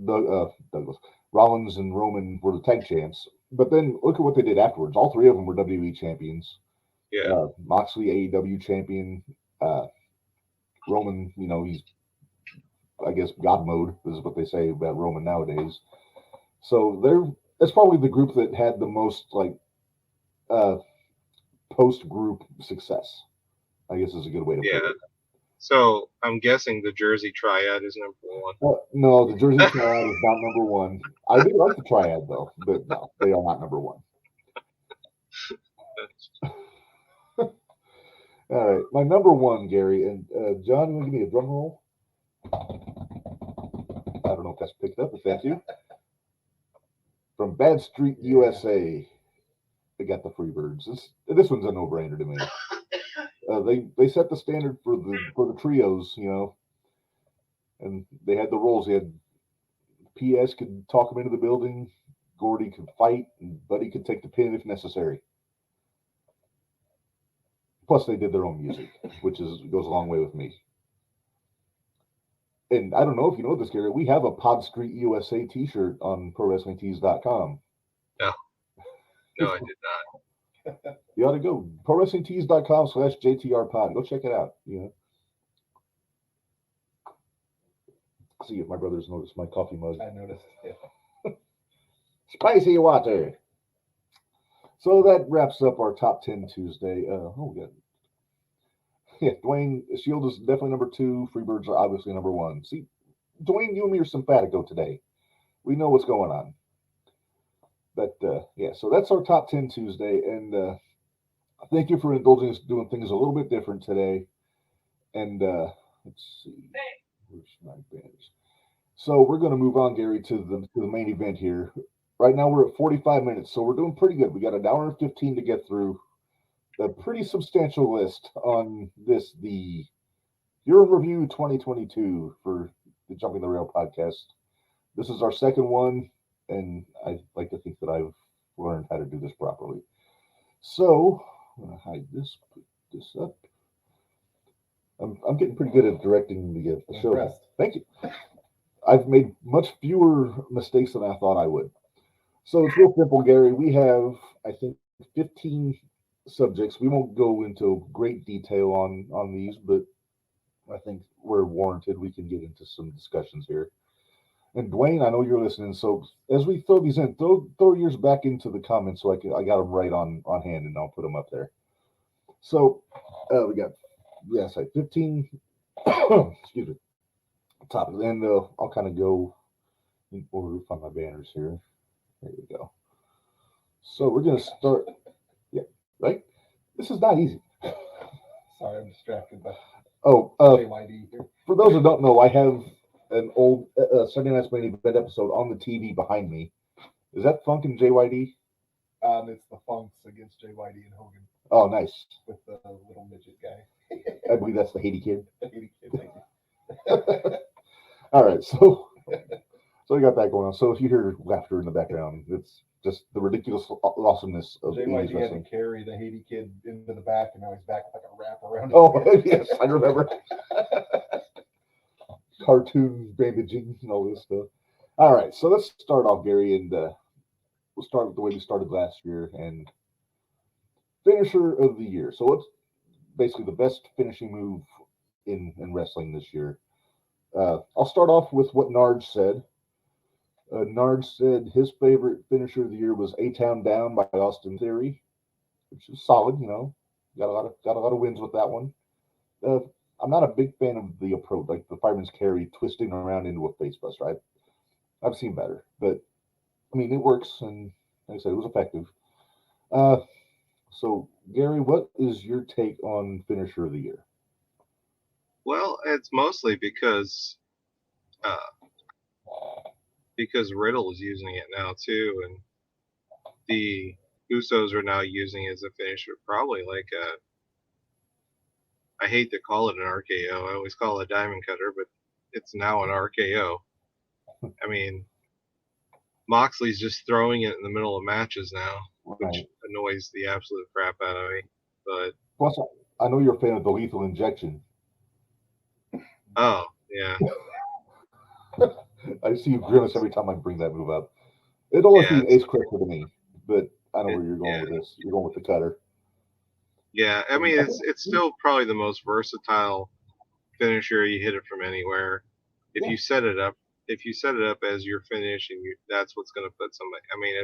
Douglas, Rollins, and Roman were the tag champs. But then look at what they did afterwards. All 3 of them were WWE champions. Yeah. Moxley, AEW champion. Roman, he's, I guess, God mode is what they say about Roman nowadays. So that's probably the group that had the most post-group success, I guess is a good way to put it. So I'm guessing the Jersey Triad is number 1. No, the Jersey Triad is not number 1. I do like the Triad, though, but no, they are not number 1. All right, my number 1, Gary, and John, you want to give me a drum roll? I don't know if that's picked up, but thank you. From Bad Street, USA, they got the Freebirds. This one's a no-brainer to me. They set the standard for the trios, and they had the roles. They had PS could talk him into the building, Gordy could fight, and Buddy could take the pin if necessary. Plus, they did their own music, which goes a long way with me. And I don't know if you know this, Gary. We have a Pod Street USA T-shirt on ProWrestlingTees.com. No, I did not. You ought to go ProWrestlingTees.com/JTRPod. Go check it out. See if my brothers noticed my coffee mug. I noticed. Yeah. Spicy water. So that wraps up our top 10 Tuesday. Good. Yeah, Dwayne, Shield is definitely number 2. Freebirds are obviously number 1. See, Dwayne, you and me are simpatico today. We know what's going on. But yeah, so that's our top 10 Tuesday, and thank you for indulging us doing things a little bit different today. And let's see, where's my banners? So we're going to move on, Gary, to the main event here. Right now we're at 45 minutes, so we're doing pretty good. We got an hour and 15 to get through. A pretty substantial list on the Year in Review 2022 for the Jumping the Rail podcast. This is our second one, and I like to think that I've learned how to do this properly. So I'm going to hide this, put this up. I'm getting pretty good at directing the show. Impressed. Thank you. I've made much fewer mistakes than I thought I would. So it's real simple, Gary. We have, I think, 15 subjects. We won't go into great detail on these, but I think where warranted, we can get into some discussions here. And Dwayne, I know you're listening. So as we throw these in, throw yours back into the comments so I got them right on hand, and I'll put them up there. So we got 15. Excuse me. Topics, and I'll kind of go in order. Find my banners here. There we go. So we're gonna start. Yeah, right. This is not easy. Sorry, I'm distracted by Oh, JYD here. for those who don't know, I have an old Sunday Night's Main Event episode on the TV behind me. Is that Funk and JYD? It's the Funks against JYD and Hogan Oh, nice. with the little midget guy. I believe that's the Haiti Kid. The Haiti Kid, thank you. All right, so we got that going on. So if you hear laughter in the background, it's just the ridiculous awesomeness of 80s JYD had to wrestling. carry the Haiti Kid into the back, and now he's back with like a wrap around his Oh, head. yes, I remember. Cartoon bandaging and all this stuff. All right, so let's start off, Gary, and we'll start with the way we started last year and finisher of the year. So what's basically the best finishing move in wrestling this year? I'll start off with what Narge said. Narge said his favorite finisher of the year was A-Town Down by Austin Theory, which is solid. You know, got a lot of wins with that one. I'm not a big fan of the approach, like the fireman's carry, twisting around into a face buster. I've seen better, but I mean it works, and like I said, it was effective. So Gary, what is your take on finisher of the year? Well, it's mostly because Riddle is using it now too, and the Usos are now using it as a finisher. Probably like I hate to call it an RKO. I always call it a diamond cutter, but it's now an RKO. I mean, Moxley's just throwing it in the middle of matches now, which Right. annoys the absolute crap out of me. But Plus, I know you're a fan of the lethal injection. oh yeah, I see you grimace every time I bring that move up. It'll always Yeah, be ace critical to me, but I know It- where you're going yeah. with this. You're going with the cutter. yeah. I mean, it's still probably the most versatile finisher. You hit it from anywhere. If Yeah. you set it up, as your finish, and that's what's going to put somebody. I mean,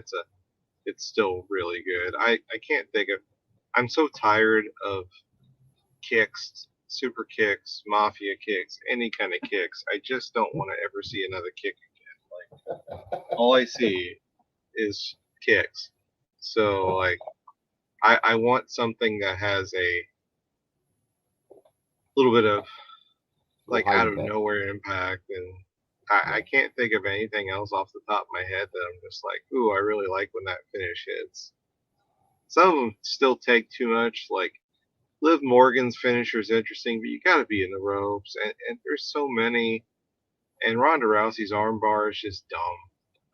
it's still really good. I can't think of. I'm so tired of kicks, super kicks, mafia kicks, any kind of kicks. I just don't want to ever see another kick again. Like all I see is kicks. So like I want something that has a little bit of like High out of impact. nowhere impact, and I can't think of anything else off the top of my head that I'm just like, ooh, I really like when that finish hits. Some of them still take too much. Like Liv Morgan's finisher is interesting, but you got to be in the ropes, and there's so many. And Ronda Rousey's armbar is just dumb.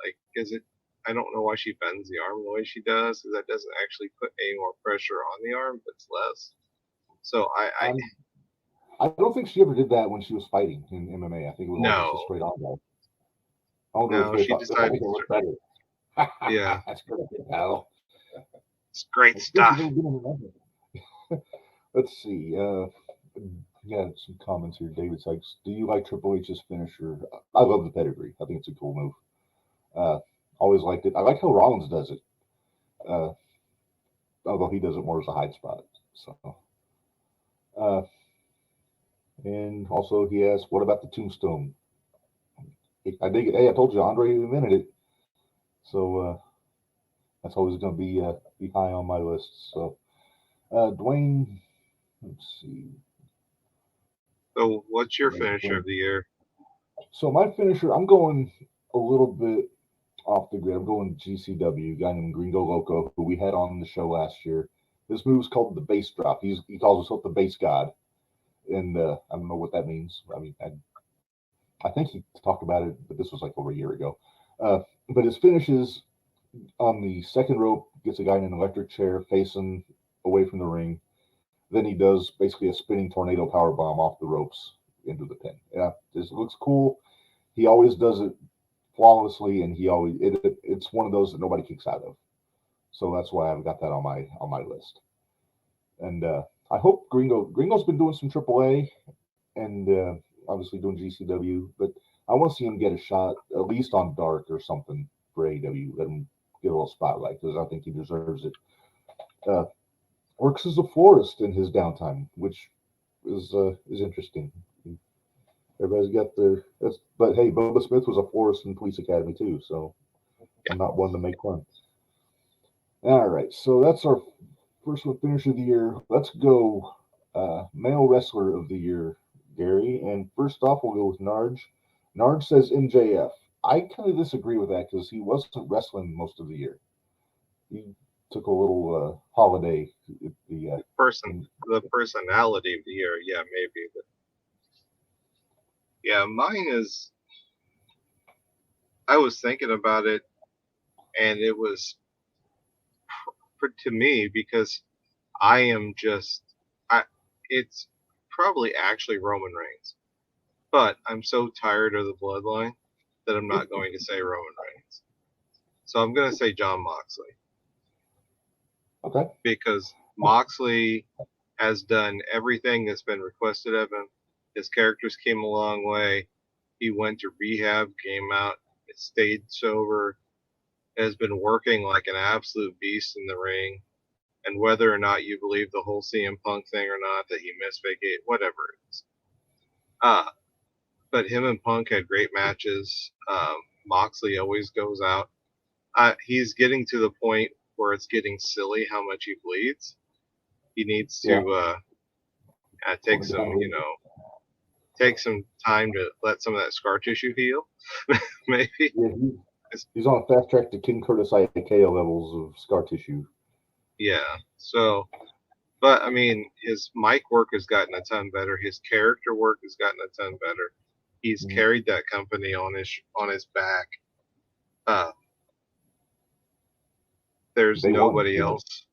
Like, is it? I don't know why she bends the arm the way she does, because that doesn't actually put any more pressure on the arm, but it's less. So I don't think she ever did that when she was fighting in MMA. I think it was all just a No. straight on guard. I wonder No, if they she thought decided that was better. Yeah. That's good, pal. It's great stuff. Let's see. Yeah, some comments here. David Sykes. Do you like Triple H's finisher? I love the pedigree. I think it's a cool move. Always liked it. I like how Rollins does it. Although he does it more as a hide spot. So. And also he asked, what about the tombstone? I dig it. Hey, I told you, Andre invented it. So that's always going to be high on my list. So, Dwayne, let's see. So, what's your finisher of the year? So my finisher, I'm going a little bit off the grid. I'm going GCW, a guy named Gringo Loco, who we had on the show last year. This move's called the bass drop. He calls himself the bass god, and I don't know what that means. I mean, I think he talked about it, but this was like over a year ago. But his finishes on the second rope, gets a guy in an electric chair facing away from the ring. then he does basically a spinning tornado power bomb off the ropes into the pin. Yeah, it looks cool. He always does it flawlessly, and it's one of those that nobody kicks out of. So that's why I've got that on my list. And I hope Gringo's been doing some AAA and obviously doing GCW, but I want to see him get a shot at least on Dark or something for AEW. Let him get a little spotlight because I think he deserves it. Works as a florist in his downtime, which is interesting. Everybody's got but hey, Bubba Smith was a florist in Police Academy too, so I'm not one to make fun. All right, so that's our first one finish of the year. Let's go male wrestler of the year, Gary. And first off, we'll go with Narge. Narge says MJF. I kind of disagree with that because he wasn't wrestling most of the year. He took a little holiday. The personality of the year, yeah, maybe. But yeah, mine is. I was thinking about it, and it was to me because I am just. It's probably actually Roman Reigns, but I'm so tired of the bloodline that I'm not going to say Roman Reigns. So I'm going to say Jon Moxley. Okay. Because Moxley has done everything that's been requested of him. His characters came a long way. He went to rehab, came out, stayed sober, has been working like an absolute beast in the ring. And whether or not you believe the whole CM Punk thing or not, that he missed vacate, whatever it is. But him and Punk had great matches. Moxley always goes out. He's getting to the point where it's getting silly how much he bleeds. He needs to take some time to let some of that scar tissue heal. Maybe. Yeah, he's on a fast track to King Curtis IKO levels of scar tissue. Yeah. So, but I mean, his mic work has gotten a ton better. His character work has gotten a ton better. He's carried that company on his back. There's nobody else.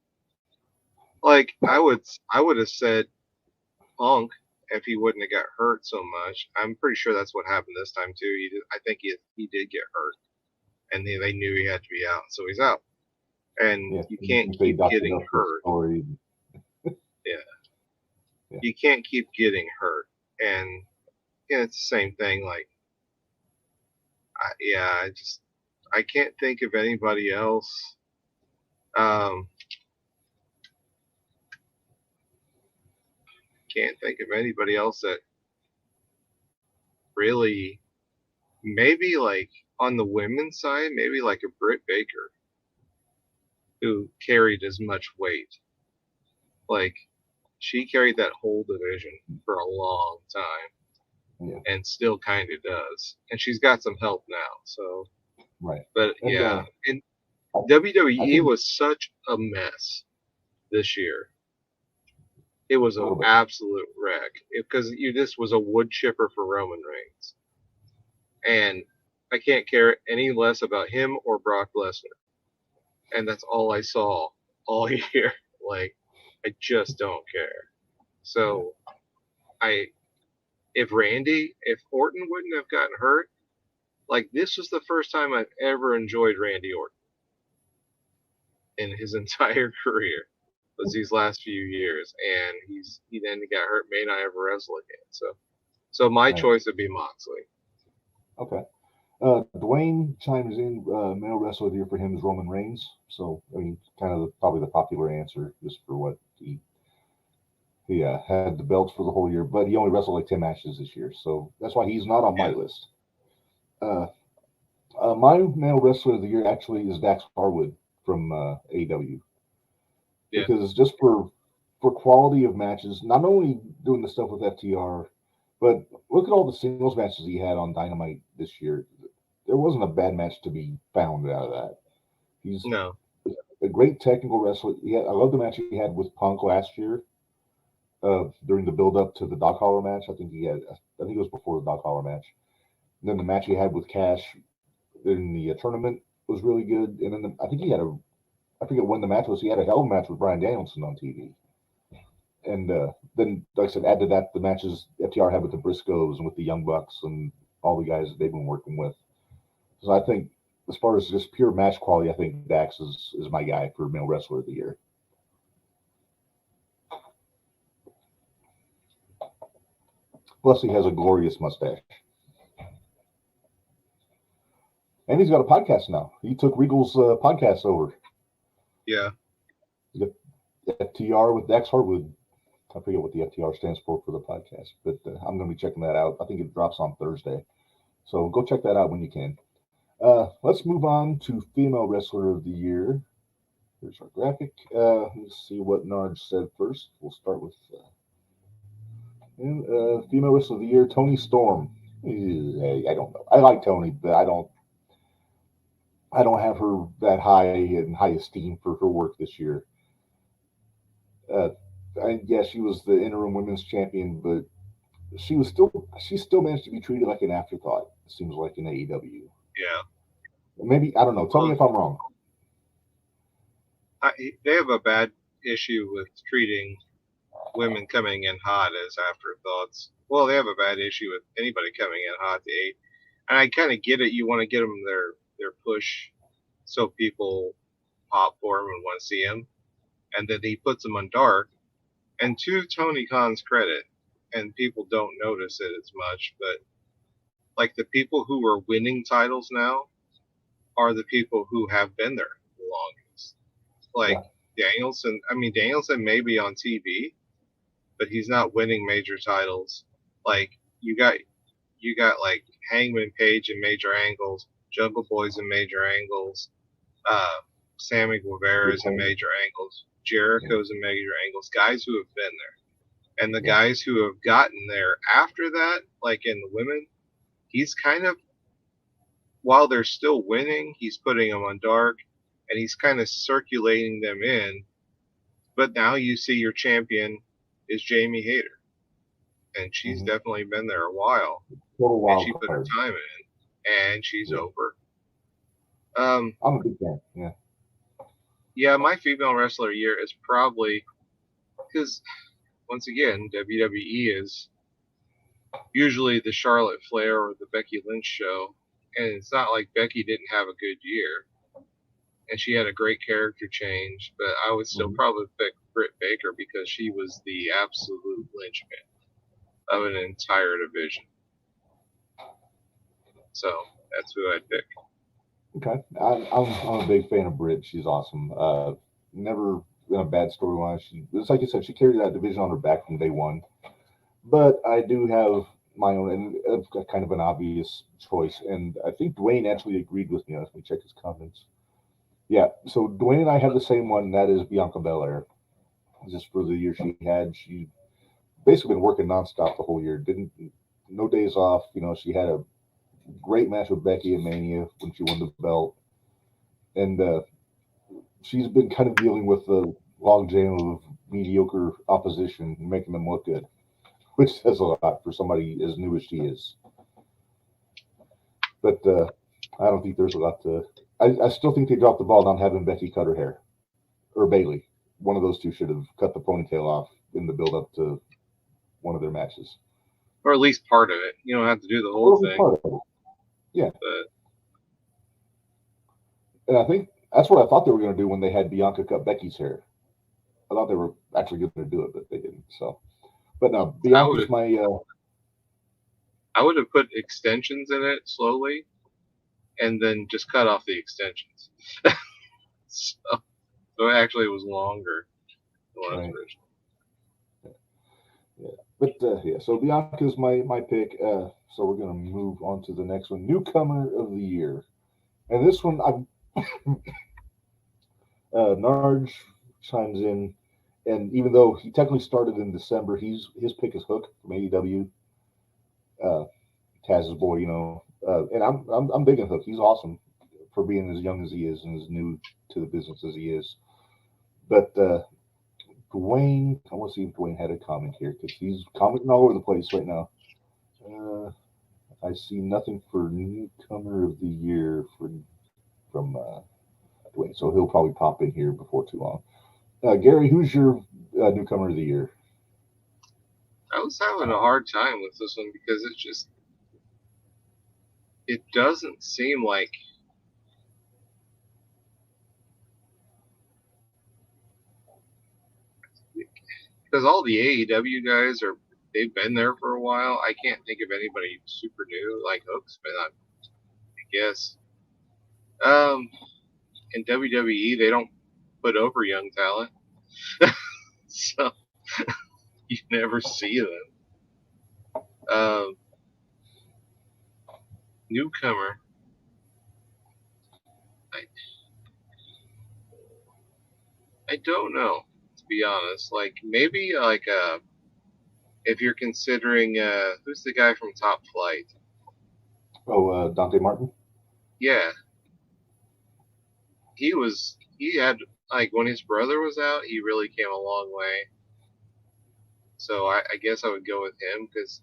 Like I would have said Punk if he wouldn't have got hurt so much. I'm pretty sure that's what happened this time too. I think he did get hurt, and they knew he had to be out, so he's out. And you can't keep getting hurt. Yeah. You can't keep getting hurt, and it's the same thing. Like, I can't think of anybody else. Can't think of anybody else that really, maybe like on the women's side, maybe like a Britt Baker who carried as much weight. Like she carried that whole division for a long time and still kind of does. And she's got some help now. So, right. But and WWE was such a mess this year. It was an absolute wreck because this was a wood chipper for Roman Reigns. And I can't care any less about him or Brock Lesnar. And that's all I saw all year. Like, I just don't care. So, if Orton wouldn't have gotten hurt, like, this was the first time I've ever enjoyed Randy Orton in his entire career. Was these last few years, and he then got hurt, may not ever wrestle again. So my choice would be Moxley. Okay. Dwayne chimes in. Male wrestler of the year for him is Roman Reigns. So I mean, kind of probably the popular answer just for what he had the belts for the whole year, but he only wrestled like 10 matches this year, so that's why he's not on my list. My male wrestler of the year actually is Dax Harwood from AEW. Yeah. Because just for quality of matches, not only doing the stuff with FTR, but look at all the singles matches he had on Dynamite this year. There wasn't a bad match to be found out of that. He's a great technical wrestler. I love the match he had with Punk last year during the build-up to the Dog Collar match. I think it was before the Dog Collar match. And then the match he had with Cash in the tournament was really good. And then I think he had I forget when the match was. He had a hell of a match with Bryan Danielson on TV. And then, like I said, add to that the matches FTR had with the Briscoes and with the Young Bucks and all the guys that they've been working with. So I think, as far as just pure match quality, I think Dax is my guy for male wrestler of the year. Plus, he has a glorious mustache. And he's got a podcast now. He took Regal's podcast over. Yeah. FTR with Dax Harwood. I forget what the FTR stands for the podcast, but I'm going to be checking that out. I think it drops on Thursday. So go check that out when you can. Let's move on to Female Wrestler of the Year. Here's our graphic. Let's see what Narge said first. We'll start with Female Wrestler of the Year, Toni Storm. I don't know. I like Toni, but I don't have her that high in high esteem for her work this year. She was the interim women's champion, but she still managed to be treated like an afterthought. It seems like in AEW. Yeah. Maybe I don't know. Tell me if I'm wrong. They have a bad issue with treating women coming in hot as afterthoughts. Well, they have a bad issue with anybody coming in hot to eight. And I kind of get it. You want to get them their push so people pop for them and want to see them. And then he puts them on dark. And to Tony Khan's credit, and people don't notice it as much, but like the people who are winning titles now are the people who have been there the longest. Like Danielson. I mean, Danielson may be on TV, but he's not winning major titles. Like you got like Hangman Page in Major Angles, Jungle Boy's in Major Angles, Sammy Guevara's in Major Angles, Jericho's in Major Angles, guys who have been there. And the guys who have gotten there after that, like in the women, he's kind of, while they're still winning, he's putting them on dark, and he's kind of circulating them in. But now you see your champion is Jamie Hayter. And she's definitely been there a while. And she put her time in, and she's over. I'm a big fan, yeah. Yeah, my female wrestler of the year is probably, because once again, WWE is usually the Charlotte Flair or the Becky Lynch show, and it's not like Becky didn't have a good year, and she had a great character change, but I would still probably pick Britt Baker because she was the absolute linchpin of an entire division. So that's who I'd pick. Okay, I'm a big fan of Britt. She's awesome. Never been a bad storyline. It's like you said, she carried that division on her back from day one. But I do have my own, and it's kind of an obvious choice. And I think Dwayne actually agreed with me. Let me check his comments. Yeah, so Dwayne and I have the same one, and that is Bianca Belair. Just for the year she had, she basically been working nonstop the whole year. No days off. You know, she had a great match with Becky in Mania when she won the belt, and she's been kind of dealing with the logjam of mediocre opposition, making them look good, which says a lot for somebody as new as she is. But I don't think there's a lot to. I still think they dropped the ball not having Becky cut her hair, or Bayley. One of those two should have cut the ponytail off in the build-up to one of their matches, or at least part of it. You don't have to do the whole thing. Part of it. Yeah. But, and I think that's what I thought they were going to do when they had Bianca cut Becky's hair. I thought they were actually going to do it, but they didn't. So, but no, Bianca's my. I would have put extensions in it slowly, and then just cut off the extensions. so it actually was longer than right. original. Yeah, but yeah. So Bianca's my pick. So we're going to move on to the next one. Newcomer of the year. And this one, Narge chimes in. And even though he technically started in December, his pick is Hook from AEW. Taz's boy, you know. And I'm big on Hook. He's awesome for being as young as he is and as new to the business as he is. But Dwayne, I want to see if Dwayne had a comment here because he's commenting all over the place right now. I see nothing for newcomer of the year from Dwayne, so he'll probably pop in here before too long. Gary, who's your newcomer of the year? I was having a hard time with this one because it doesn't seem like because all the AEW guys they've been there for a while. I can't think of anybody super new like Hook's been on, I guess. In WWE they don't put over young talent, so you never see them. Newcomer. I don't know, to be honest. Like maybe if you're considering who's the guy from Top Flight? Oh, Dante Martin. Yeah, he had like when his brother was out, he really came a long way. So I guess I would go with him because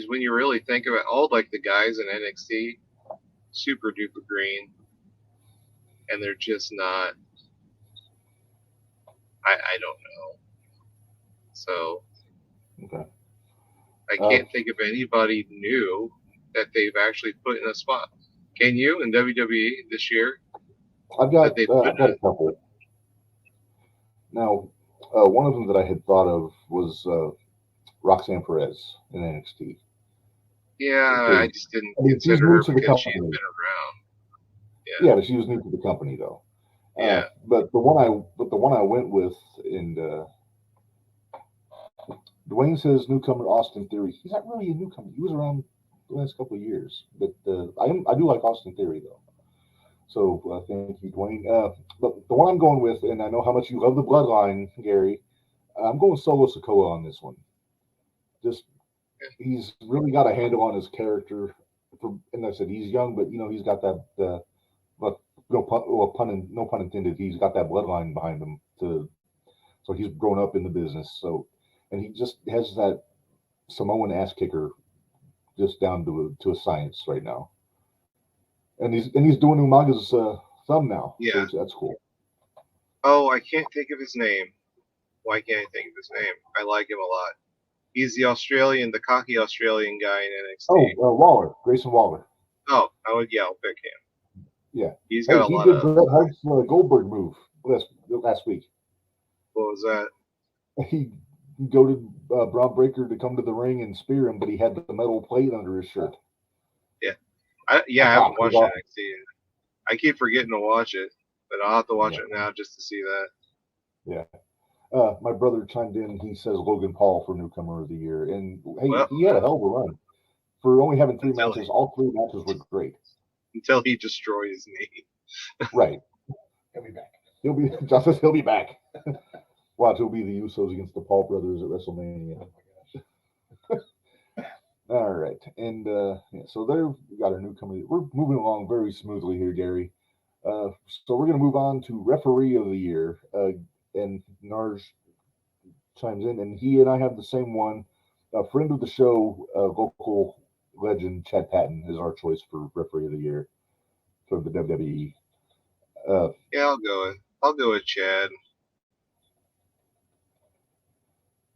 when you really think about all like the guys in NXT, super duper green, and they're just not. I don't know. So I can't think of anybody new that they've actually put in a spot. Can you in WWE this year? I've got a couple. Now, one of them that I had thought of was Roxanne Perez in NXT. Yeah, I just didn't consider her because she's been around. Yeah, but she was new to the company though. Yeah. But the one I went with, and Dwayne says newcomer Austin Theory. He's not really a newcomer. He was around the last couple of years, but I do like Austin Theory though. So thank you, Dwayne. But the one I'm going with, and I know how much you love the Bloodline, Gary. I'm going Solo Sikoa on this one. Just he's really got a handle on his character. And I said he's young, but he's got that. But no pun intended. He's got that bloodline behind him. So he's grown up in the business. So, and he just has that Samoan ass kicker, just down to a science right now. And he's doing Umaga's thumb now. Yeah, so that's cool. Oh, I can't think of his name. Why can't I think of his name? I like him a lot. He's the cocky Australian guy in NXT. Oh, Waller, Grayson Waller. Oh, I'll pick him. Yeah, he's got a lot of. He did Bret Hart's Goldberg move last week. What was that? He goaded Braun Breaker to come to the ring and spear him, but he had the metal plate under his shirt. Yeah, I haven't watched NXT. I keep forgetting to watch it, but I'll have to watch it now just to see that. Yeah. My brother chimed in. He says Logan Paul for newcomer of the year, and hey, he had a hell of a run for only having 3 matches. All 3 matches were great until he destroyed his knee. Right. He'll be back. He'll be back. Watch, he'll be the Usos against the Paul brothers at WrestleMania. Oh my gosh. All right, and so there we got our newcomer. We're moving along very smoothly here, Gary. So we're going to move on to referee of the year. And Narj chimes in, and he and I have the same one. A friend of the show, local legend Chad Patton is our choice for referee of the year for the WWE. Yeah, I'll go with Chad.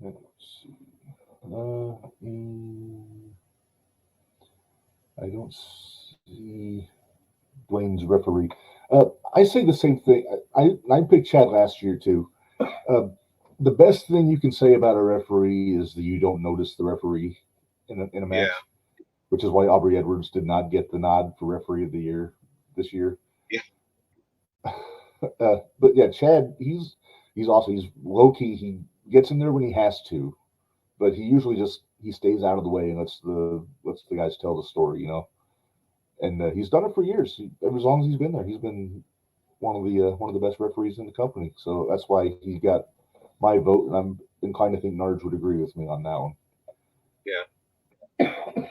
Let's see. I don't see Dwayne's referee. I say the same thing. I picked Chad last year too. The best thing you can say about a referee is that you don't notice the referee in a match, which is why Aubrey Edwards did not get the nod for referee of the year this year. Yeah. But yeah, Chad, he's awesome. He's low key. He gets in there when he has to, but he usually he stays out of the way and lets the guys tell the story, And he's done it for years. As long as he's been there, he's been one of the best referees in the company. So that's why he got my vote, and I'm inclined to think Narj would agree with me on that one. Yeah.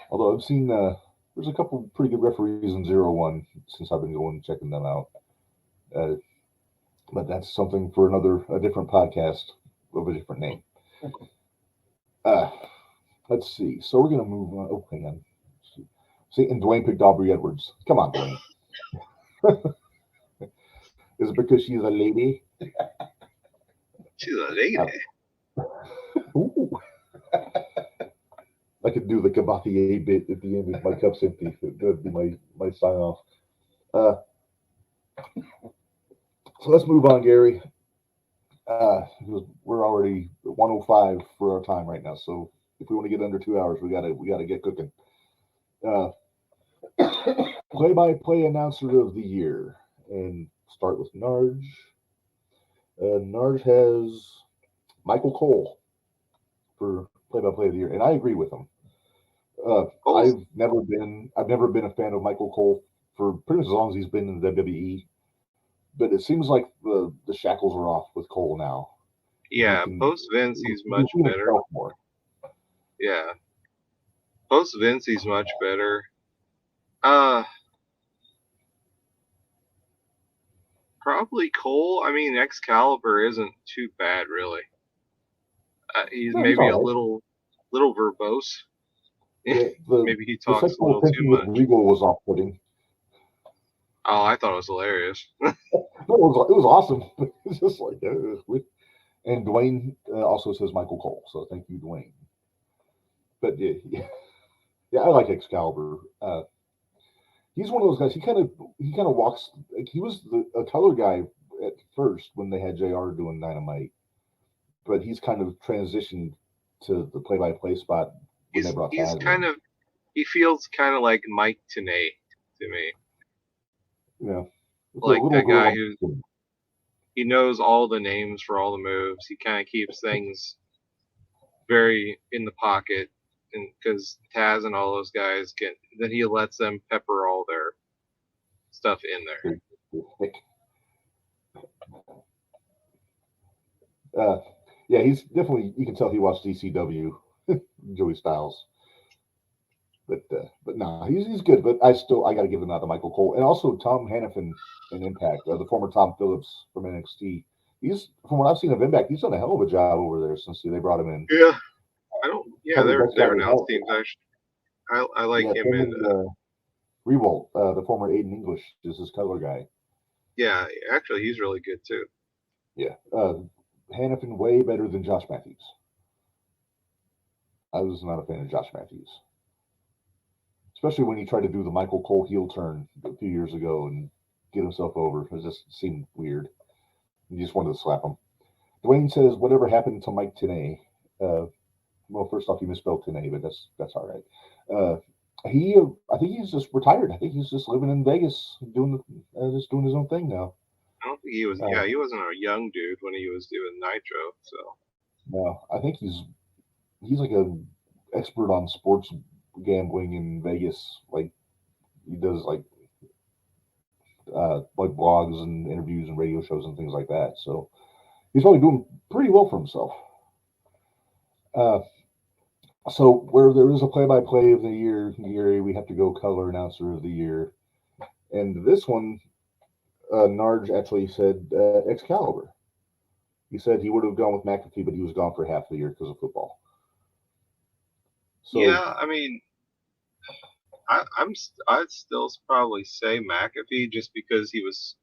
Although I've seen there's a couple pretty good referees in 0-1 since I've been going and checking them out. But that's something for a different podcast of a different name. Let's see. So we're gonna move on. Oh, hang on. See, and Dwayne picked Aubrey Edwards. Come on, Dwayne. Is it because she's a lady? She's a lady. Ooh. I could do the Kabathier bit at the end if my cup's empty. That'd be my sign off. Uh, so let's move on, Gary. We're already 105 for our time right now. So if we want to get under 2 hours, we gotta get cooking. Play-by-play announcer of the year, and start with Narge. Narge has Michael Cole for play-by-play of the year, and I agree with him. Cole's- I've never been a fan of Michael Cole for pretty much as long as he's been in the WWE. But it seems like the shackles are off with Cole now. Yeah, can- post Vince, he's He much can better. himself more. Yeah. Post Vince, he's much better. Probably Cole. I mean, Excalibur isn't too bad, really. He's No, he's maybe a alright. little verbose. Yeah, the Maybe he the talks a sexual little too tension with much. Regal was off-putting. Oh, I thought it was hilarious. No, it was awesome. But it's just like, and Dwayne also says Michael Cole, so thank you, Dwayne. But yeah, I like Excalibur. He's one of those guys. He kind of walks. Like he was a color guy at first when they had JR doing Dynamite, but he's kind of transitioned to the play-by-play spot when they brought Taz in. He feels kind of like Mike Tenay to me. Yeah, it's Like a guy little- who he knows all the names for all the moves. He kind of keeps things very in the pocket, and because Taz and all those guys then he lets them pepper all their stuff in there. thick. Yeah, he's definitely. You can tell he watched ECW, Joey Styles. But no, he's good. But I got to give him out to Michael Cole and also Tom Hannafin in Impact, the former Tom Phillips from NXT. He's from what I've seen of Impact, he's done a hell of a job over there since they brought him in. Yeah, I don't. Yeah, Probably their best guy to announced help. teams actually. I like him him in. and Revolt, the former Aiden English, is his color guy. Yeah, actually, he's really good too. Yeah, Hannafin way better than Josh Matthews. I was not a fan of Josh Matthews, especially when he tried to do the Michael Cole heel turn a few years ago and get himself over. It just seemed weird. You just wanted to slap him. Dwayne says, "Whatever happened to Mike Tenay?" Well, first off, you misspelled Tenay, but that's all right. I think he's just retired. I think he's just living in Vegas, just doing his own thing now. I don't think he was. Yeah, he wasn't a young dude when he was doing Nitro. So No, I think he's like a expert on sports gambling in Vegas. Like he does like blogs and interviews and radio shows and things like that. So he's probably doing pretty well for himself. So where there is a play-by-play of the year, Gary, we have to go color announcer of the year. And this one, Narge actually said Excalibur. He said he would have gone with McAfee, but he was gone for half the year because of football. So, yeah, I mean, I'd still probably say McAfee just because he was.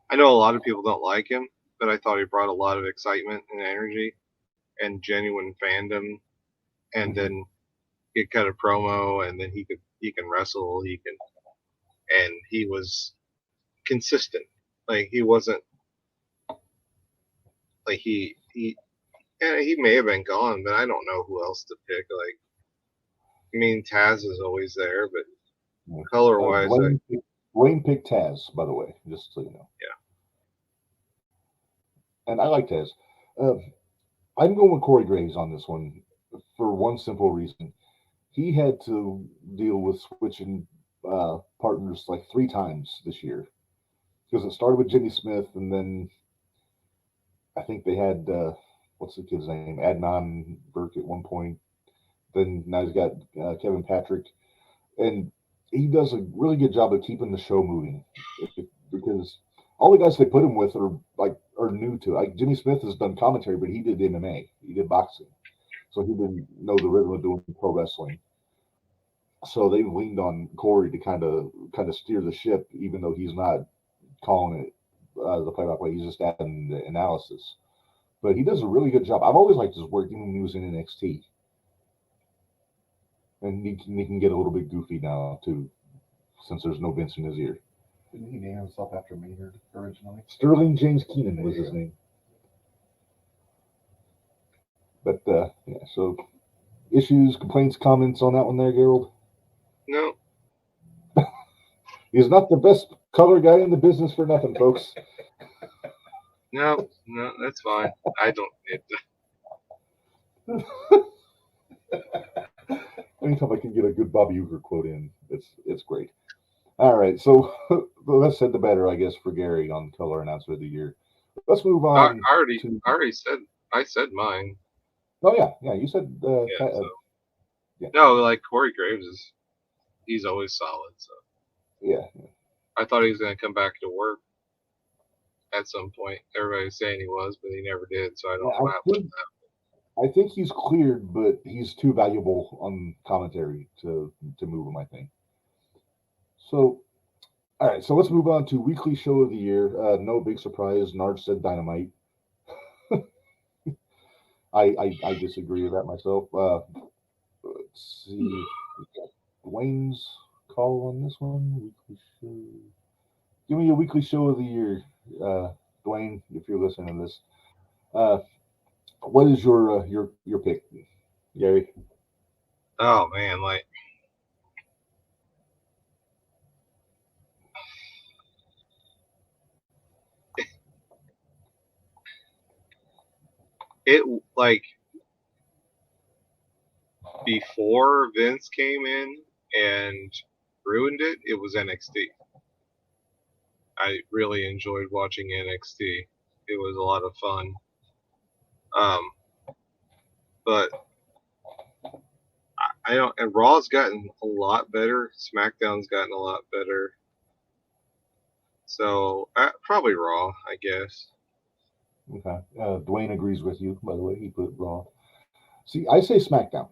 I know a lot of people don't like him, but I thought he brought a lot of excitement and energy and genuine fandom. And then he could cut a promo, and then he can wrestle. And he was consistent. Like he wasn't like he may have been gone, but I don't know who else to pick. Like, I mean, Taz is always there, but color wise, Dwayne picked Taz, by the way, just so you know. Yeah. And I like Taz. I'm going with Corey Graves on this one for one simple reason. He had to deal with switching partners like 3 times this year because it started with Jimmy Smith, and then I think they had what's the kid's name, Adnan Burke at one point. Then now he's got Kevin Patrick, and he does a really good job of keeping the show moving because all the guys they put him with are new to it. Like Jimmy Smith has done commentary, but he did MMA, he did boxing, so he didn't know the rhythm of doing pro wrestling. So they've leaned on Corey to kind of steer the ship, even though he's not calling it the play-by-play. He's just adding the analysis. but he does a really good job. I've always liked his work, even when he was in NXT. And he can get a little bit goofy now, too, since there's no Vince in his ear. Didn't he name himself after Maynard originally? Sterling James Keenan was his name. But, yeah, so issues, complaints, comments on that one there, Gerald? No. He's not the best color guy in the business for nothing, folks. No, that's fine. I don't. Anytime I can get a good Bobby Uecker quote in, it's great. All right, so the less said the better, I guess, for Gary on color announcer of the year. Let's move on. I said mine. Oh yeah, you said. Yeah. No, like Corey Graves he's always solid. So yeah. I thought he was going to come back to work at some point. Everybody was saying he was, but he never did. So I don't know what happened with that. I think he's cleared, but he's too valuable on commentary to move him, I think. So, all right. So let's move on to weekly show of the year. No big surprise. Narge said Dynamite. I disagree with that myself. Let's see. Dwayne's call on this one. Weekly show. Give me a weekly show of the year, Dwayne, if you're listening to this. What is your pick, Gary? Oh man, like it like before Vince came in and ruined it. It was NXT. I really enjoyed watching NXT. It was a lot of fun. But I don't. And Raw's gotten a lot better. SmackDown's gotten a lot better. So probably Raw, I guess. Okay. Dwayne agrees with you. By the way, he put Raw. See, I say SmackDown.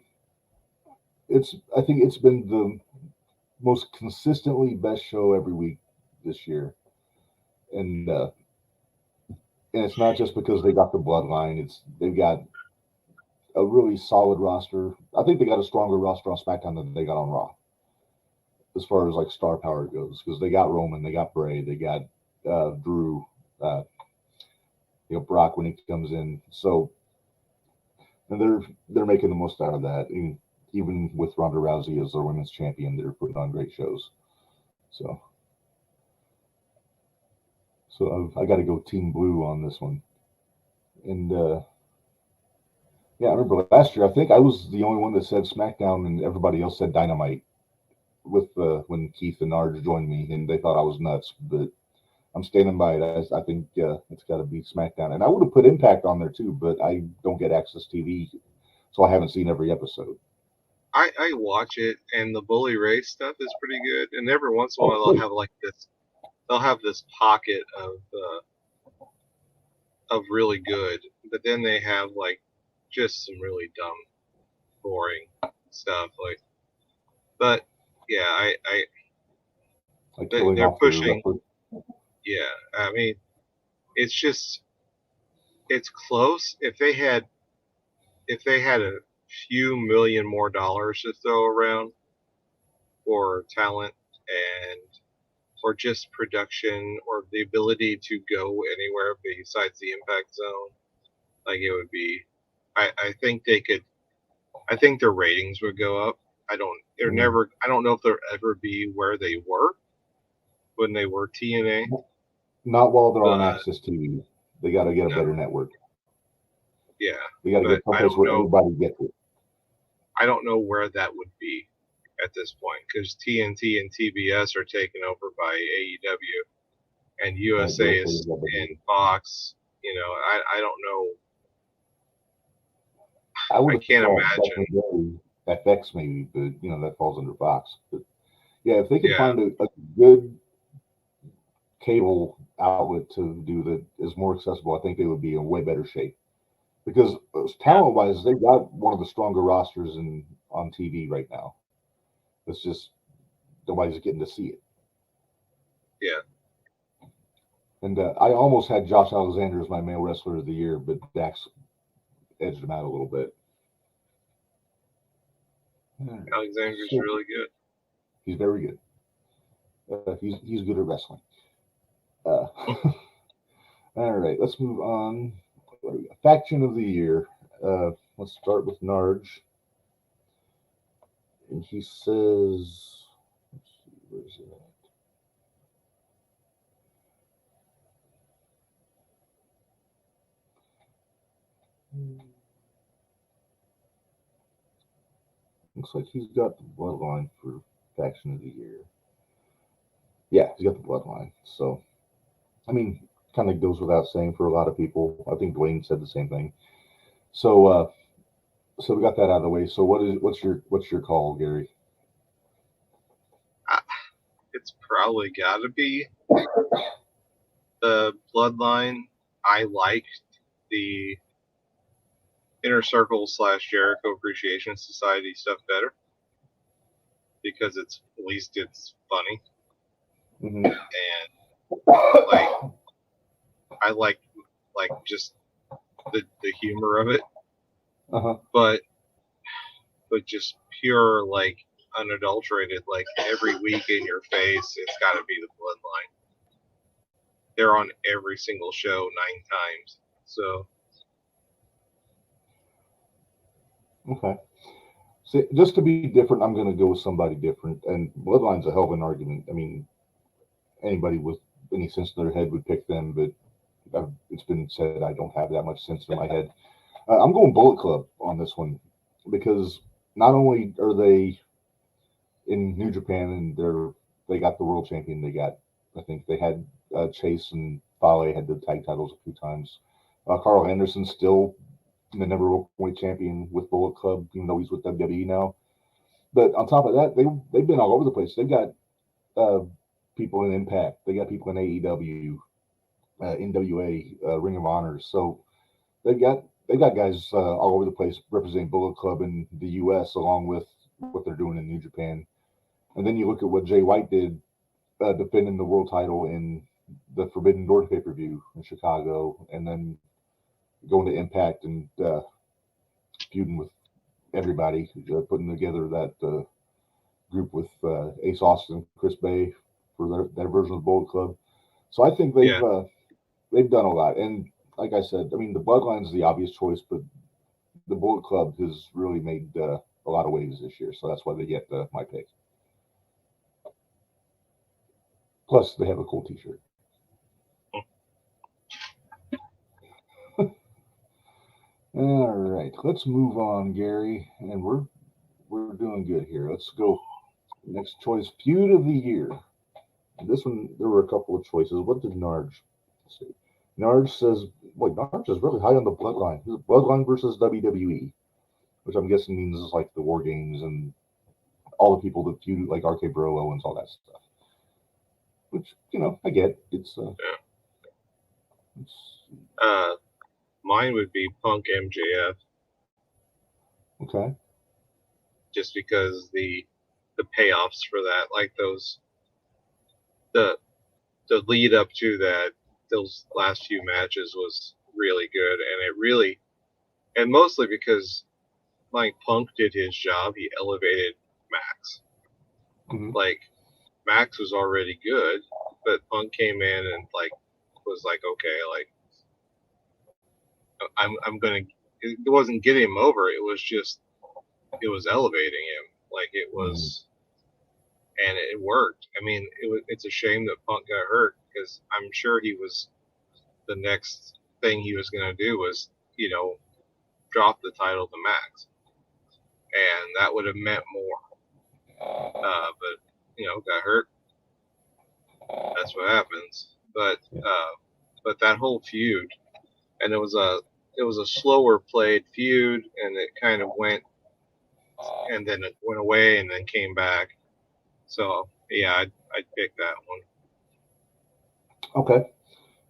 I think it's been the most consistently best show every week this year, and it's not just because they got the bloodline. They've got a really solid roster. I think they got a stronger roster on SmackDown than they got on Raw, as far as like star power goes, because they got Roman, they got Bray, they got Drew, Brock when he comes in. So, and they're making the most out of that. Even with Ronda Rousey as their women's champion, they're putting on great shows. So I got to go Team Blue on this one. And yeah, I remember last year, I think I was the only one that said SmackDown and everybody else said Dynamite with when Keith and Narge joined me, and they thought I was nuts. But I'm standing by it. I think it's got to be SmackDown. And I would have put Impact on there too, but I don't get Access TV, so I haven't seen every episode. I watch it, and the Bully Ray stuff is pretty good. And every once in a while, they'll have like this. They'll have this pocket of really good, but then they have like just some really dumb, boring stuff. Like, but yeah, they're pushing. Yeah, I mean, it's close. If they had a few million more dollars to throw around for talent and or just production or the ability to go anywhere besides the Impact Zone, like it would be. I think they could. I think their ratings would go up. I don't know if they'll ever be where they were when they were TNA. Not while they're on Access TV. They got to get a better network. Yeah, they got to get someplace where everybody gets it. I don't know where that would be at this point because TNT and TBS are taken over by AEW, and USA is in Fox. I don't know. I can't imagine. FX maybe, but that falls under Fox. But yeah, if they could find a good cable outlet to do that is more accessible, I think they would be in way better shape. Because talent-wise, they've got one of the stronger rosters on TV right now. It's just nobody's getting to see it. Yeah. And I almost had Josh Alexander as my male wrestler of the year, but Dax edged him out a little bit. Alexander's So- really good. He's very good. He's good at wrestling. All right, let's move on. What do we got? Faction of the year. Let's start with Narge. And he says, let's see, where's it at? Looks like he's got the bloodline for faction of the year. Yeah, he's got the bloodline. So, I mean, kind of goes without saying for a lot of people. I think Dwayne said the same thing. So, so we got that out of the way. So, what's your call, Gary? It's probably got to be the bloodline. I liked the Inner Circle / Jericho Appreciation Society stuff better because at least it's funny, Mm-hmm. and like I like just the humor of it, Uh-huh. but just pure like unadulterated, like every week in your face, it's got to be the bloodline. They're on every single show 9 times, so. Okay. So just to be different, I'm going to go with somebody different. And Bloodline's a hell of an argument. I mean, anybody with any sense in their head would pick them, but it's been said I don't have that much sense in my head. I'm going Bullet Club on this one because not only are they in New Japan and they got the world champion, I think they had Chase and Fale had the tag titles a few times. Carl Anderson's still the number 1 point champion with Bullet Club, even though he's with WWE now. But on top of that, they've been all over the place. They've got people in Impact, they got people in AEW, NWA, Ring of Honor. So they've got guys all over the place representing Bullet Club in the U.S. along with what they're doing in New Japan. And then you look at what Jay White did, defending the world title in the Forbidden Door pay-per-view in Chicago, and then going to Impact and feuding with everybody, putting together that group with Ace Austin, Chris Bay for their version of Bullet Club. So I think they've done a lot. And like I said, I mean, the Bloodline is the obvious choice, but the Bullet Club has really made a lot of waves this year. So that's why they get my pick. Plus, they have a cool T-shirt. All right, let's move on, Gary, and we're doing good here. Let's go. Next choice, feud of the year. And this one, there were a couple of choices. What did Narge say? Narge says, "Boy, Narge is really high on the Bloodline. He's Bloodline versus WWE, which I'm guessing means it's like the War Games and all the people that feud, like RK Bro, Owens, all that stuff. Which I get. It's Mine would be Punk MJF, okay. just because the payoffs for that, like the lead up to that, those last few matches was really good, and mostly because like Punk did his job, he elevated Max. Mm-hmm. Like Max was already good, but Punk came in and was like, okay, like I'm gonna. It wasn't getting him over. It was elevating him. Like it was, and it worked. I mean, it's a shame that Punk got hurt because I'm sure the next thing he was gonna do was drop the title to Max, and that would have meant more. But got hurt. That's what happens. But that whole feud, and it was a slower played feud, and it kind of went, and then it went away, and then came back. So yeah, I'd pick that one. Okay,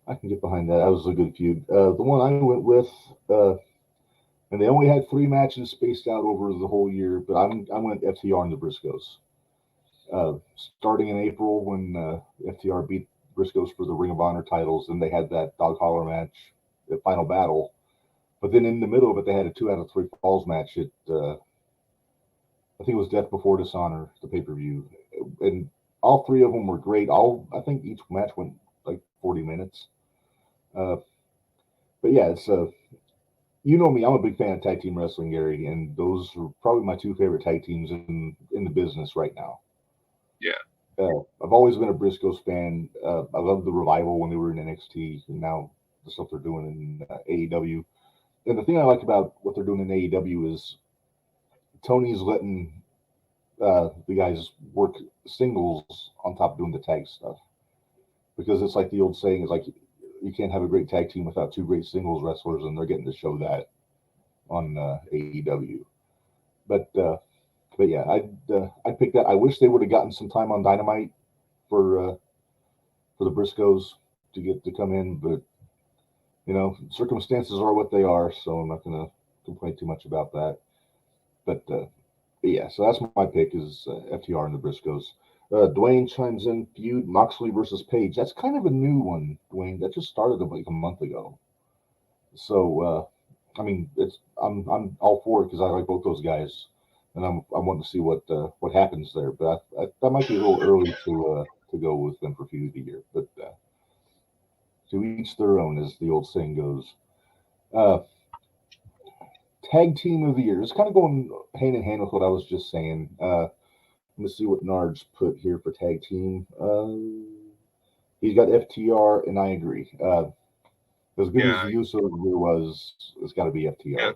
I can get behind that. That was a good feud. The one I went with, and they only had 3 matches spaced out over the whole year, but I went FTR and the Briscoes. Starting in April when FTR beat Briscoes for the Ring of Honor titles, and they had that dog collar match, the final battle. But then in the middle of it, they had a 2 out of 3 falls match. I think it was Death Before Dishonor, the pay-per-view, and all 3 of them were great. I think each match went like 40 minutes. But yeah, it's you know me, I'm a big fan of tag team wrestling, Gary, and those are probably my 2 favorite tag teams in the business right now. Yeah. I've always been a Briscoes fan. I love the Revival when they were in NXT, and now the stuff they're doing in AEW. And the thing I like about what they're doing in AEW is Tony's letting the guys work singles on top of doing the tag stuff, because it's like the old saying is like you can't have a great tag team without 2 great singles wrestlers, and they're getting to show that on AEW. But yeah, I'd pick that. I wish they would have gotten some time on Dynamite for the Briscoes to get to come in, but you know, circumstances are what they are, so I'm not going to complain too much about that. But yeah, so that's my pick is FTR and the Briscoes. Dwayne chimes in, feud Moxley versus Page. That's kind of a new one, Dwayne. That just started like a month ago. So I mean, I'm all for it because I like both those guys, and I want to see what happens there. But that might be a little early to go with them for feud of the year. But to each their own, as the old saying goes. Tag team of the year. It's kind of going hand in hand with what I was just saying. Let's see what Nard's put here for tag team. He's got FTR, and I agree. As good as the Usos was, it's got to be FTR. Yeah.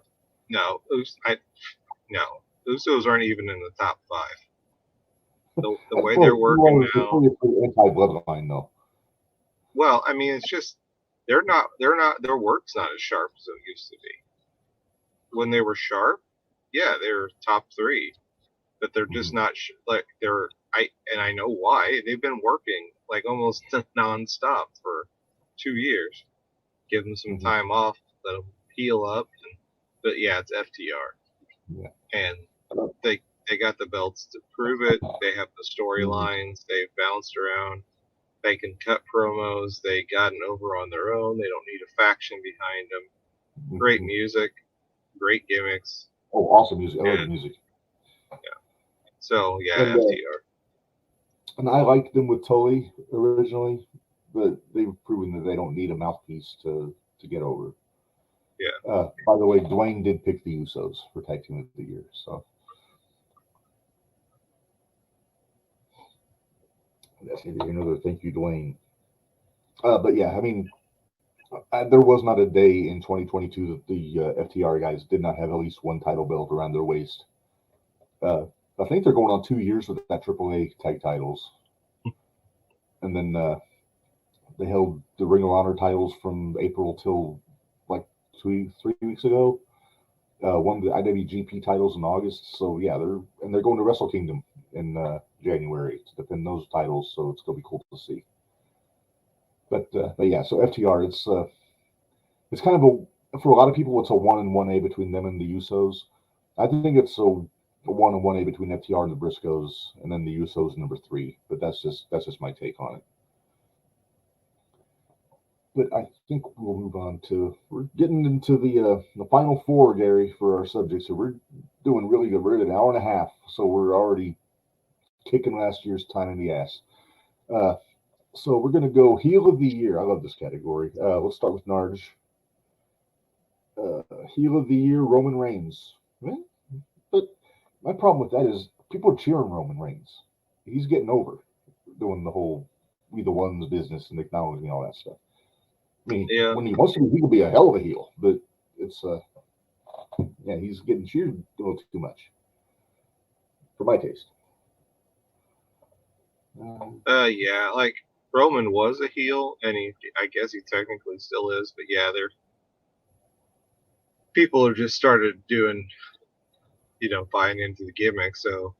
No, Usos aren't even in the top 5. The way they're working now. Anti-bloodline, though. Well, I mean, it's just their work's not as sharp as it used to be. When they were sharp, yeah, they were top 3, but they're just not like they're. I know why. They've been working like almost nonstop for 2 years. Give them some time off, let them heal up. But yeah, it's FTR, and they got the belts to prove it. They have the storylines. They've bounced around. They can cut promos. They gotten over on their own. They don't need a faction behind them. Great music, great gimmicks. Oh, awesome music! I love the music. Yeah. So yeah, FTR. And I liked them with Tully originally, but they've proven that they don't need a mouthpiece to get over. Yeah. By the way, Dwayne did pick the Usos for tag team of the year, so that's neither here nor there. Thank you, Dwayne. But yeah, I mean, there was not a day in 2022 that the FTR guys did not have at least one title belt around their waist. I think they're going on 2 years with that AAA tag titles, and then they held the Ring of Honor titles from April till like 3 weeks ago. Won the IWGP titles in August, so yeah, they're going to Wrestle Kingdom in January to defend those titles, so it's gonna be cool to see. But yeah, so FTR, it's kind of for a lot of people, it's a 1 and 1A between them and the Usos. I think it's a 1 and 1A between FTR and the Briscoes, and then the Usos number 3. But that's just my take on it. But I think we'll move on to, we're getting into the final 4, Gary, for our subject. So we're doing really good. We're at an hour and a half, so we're already kicking last year's time in the ass. So we're going to go heel of the year. I love this category. Let's start with Narge. Heel of the year, Roman Reigns. But my problem with that is people are cheering Roman Reigns. He's getting over doing the whole we the ones business and acknowledging all that stuff. I mean, when he wants to be, he can be a hell of a heel, but it's yeah, he's getting cheered a little too much for my taste. Yeah, like Roman was a heel, and I guess he technically still is, but yeah, people are just started doing, buying into the gimmick. So,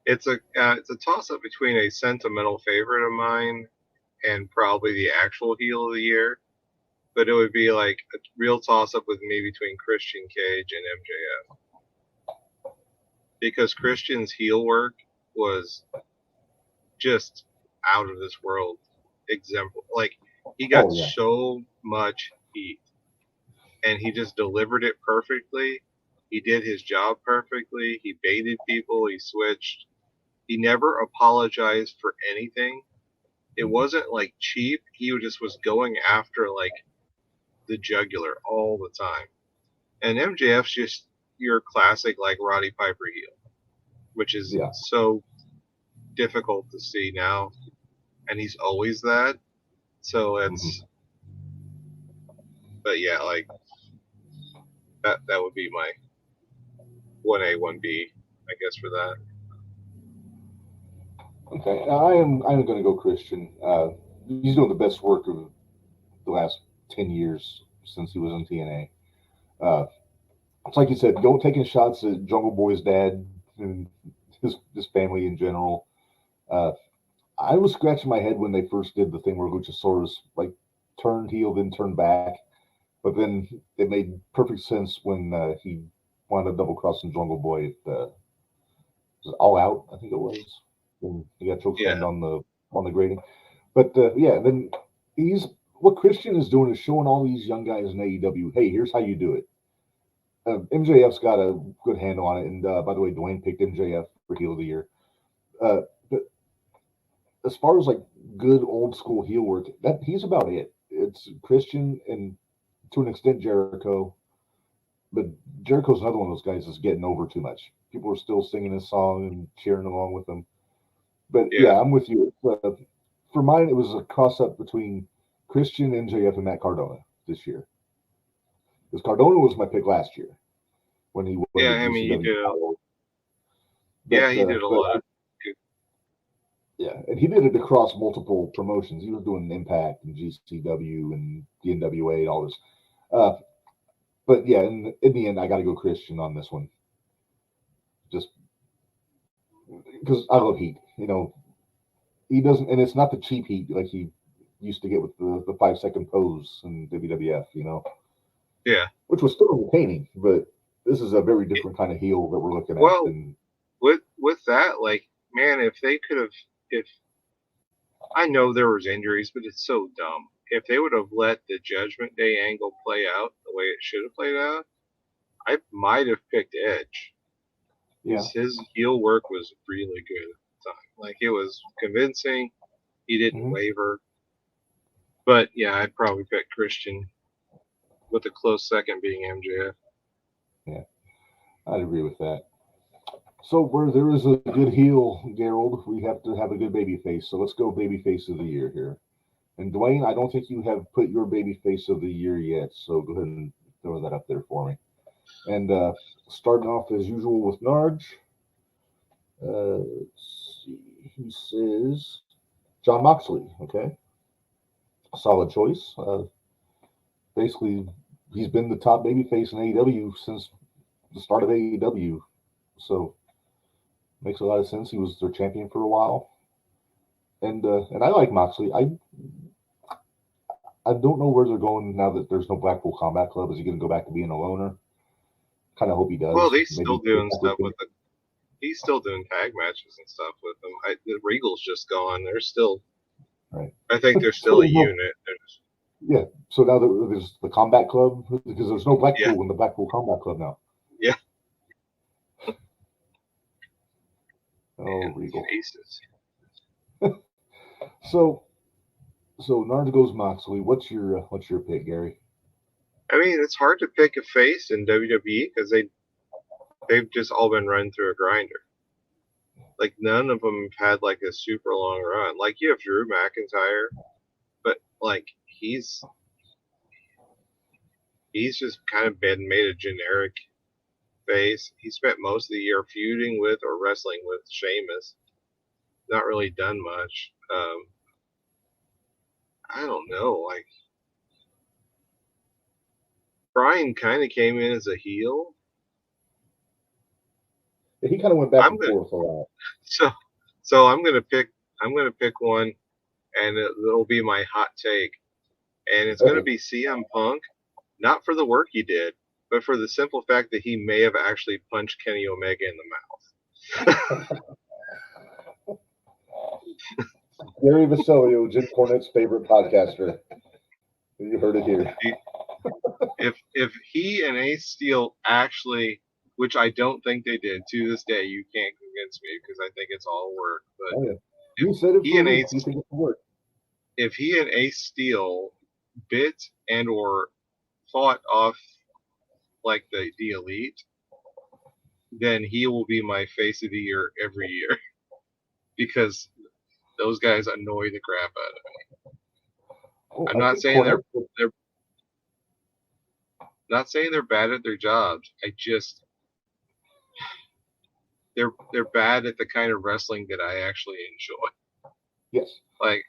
it's a toss up between a sentimental favorite of mine and probably the actual heel of the year. but it would be like a real toss-up with me between Christian Cage and MJF. Because Christian's heel work was just out of this world. Like, he got so much heat, and he just delivered it perfectly. He did his job perfectly. He baited people. He switched. He never apologized for anything. It wasn't like cheap. He just was going after like the jugular all the time. And MJF's just your classic like Roddy Piper heel, which is so difficult to see now. And he's always that. So it's, but yeah, like that would be my 1A, 1B, I guess, for that. Okay, I'm going to go Christian. He's doing the best work of the last 10 years since he was on TNA. It's like you said, don't taking shots at Jungle Boy's dad and his family in general. I was scratching my head when they first did the thing where Luchasaurus like turned heel, then turned back. But then it made perfect sense when he wound up double crossing Jungle Boy at All Out, I think it was. When he got chokeslammed on the grating. But then what Christian is doing is showing all these young guys in AEW, hey, here's how you do it. MJF's got a good handle on it, and by the way, Dwayne picked MJF for heel of the year. But as far as like good old school heel work, that he's about it. It's Christian and to an extent Jericho, but Jericho's another one of those guys that's getting over too much. People are still singing his song and cheering along with him. But yeah, I'm with you. For mine, it was a cross-up between Christian, MJF, and Matt Cardona this year. Because Cardona was my pick last year when he won the GCW he did. title. He did a lot. Yeah, and he did it across multiple promotions. He was doing Impact and GCW and the NWA and all this. But yeah, in the end, I got to go Christian on this one. Just because I love heat. You know, he doesn't, and it's not the cheap heat like he used to get with the 5-second pose in WWF, you know? Yeah. Which was still entertaining, but this is a very different kind of heel that we're looking at. Well, with that, like, man, if they could have, I know there was injuries, but it's so dumb. If they would have let the Judgment Day angle play out the way it should have played out, I might have picked Edge. Yeah. His heel work was really good at the time. Like, it was convincing. He didn't waver. But yeah, I'd probably pick Christian, with a close second being MJF. Yeah, I'd agree with that. So where there is a good heel, Gerald, we have to have a good baby face. So let's go baby face of the year here. And Dwayne, I don't think you have put your baby face of the year yet. So go ahead and throw that up there for me. And starting off as usual with Narge. Let's see. He says John Moxley. Okay. Solid choice. Basically, he's been the top babyface in AEW since the start of AEW. So makes a lot of sense. He was their champion for a while. And I like Moxley. I don't know where they're going now that there's no Blackpool Combat Club. Is he going to go back to being a loner? Kind of hope he does. Well, he's still doing stuff with it. He's still doing tag matches and stuff with them. The Regal's just gone. They're still. Right. I think they're still a unit. Yeah. So now there's the Combat Club because there's no Blackpool in the Blackpool Combat Club now. Yeah. Oh, Regal. Faces. So Narge goes Moxley. What's your pick, Gary? I mean, it's hard to pick a face in WWE because they've just all been run through a grinder. Like, none of them have had like a super long run. Like, you have Drew McIntyre, but like he's just kind of been made a generic face. He spent most of the year feuding with or wrestling with Sheamus. Not really done much. I don't know. Like, Bryan kind of came in as a heel. He kind of went back and forth a lot. So I'm gonna pick one, and it'll be my hot take. and it's going to be CM Punk, not for the work he did, but for the simple fact that he may have actually punched Kenny Omega in the mouth. Gary Vasilio, Jim Cornette's favorite podcaster. You heard it here. If he and Ace Steel actually, which I don't think they did, to this day, you can't convince me because I think it's all work. But Oh, yeah. You said it he for and me. Ace, You think it's work. if he and Ace Steel bit and or fought off like the Elite, then he will be my face of the year every year because those guys annoy the crap out of me. Oh, I'm I not think saying Cornette- they're not saying they're bad at their jobs. I just they're bad at the kind of wrestling that I actually enjoy. Yes. Like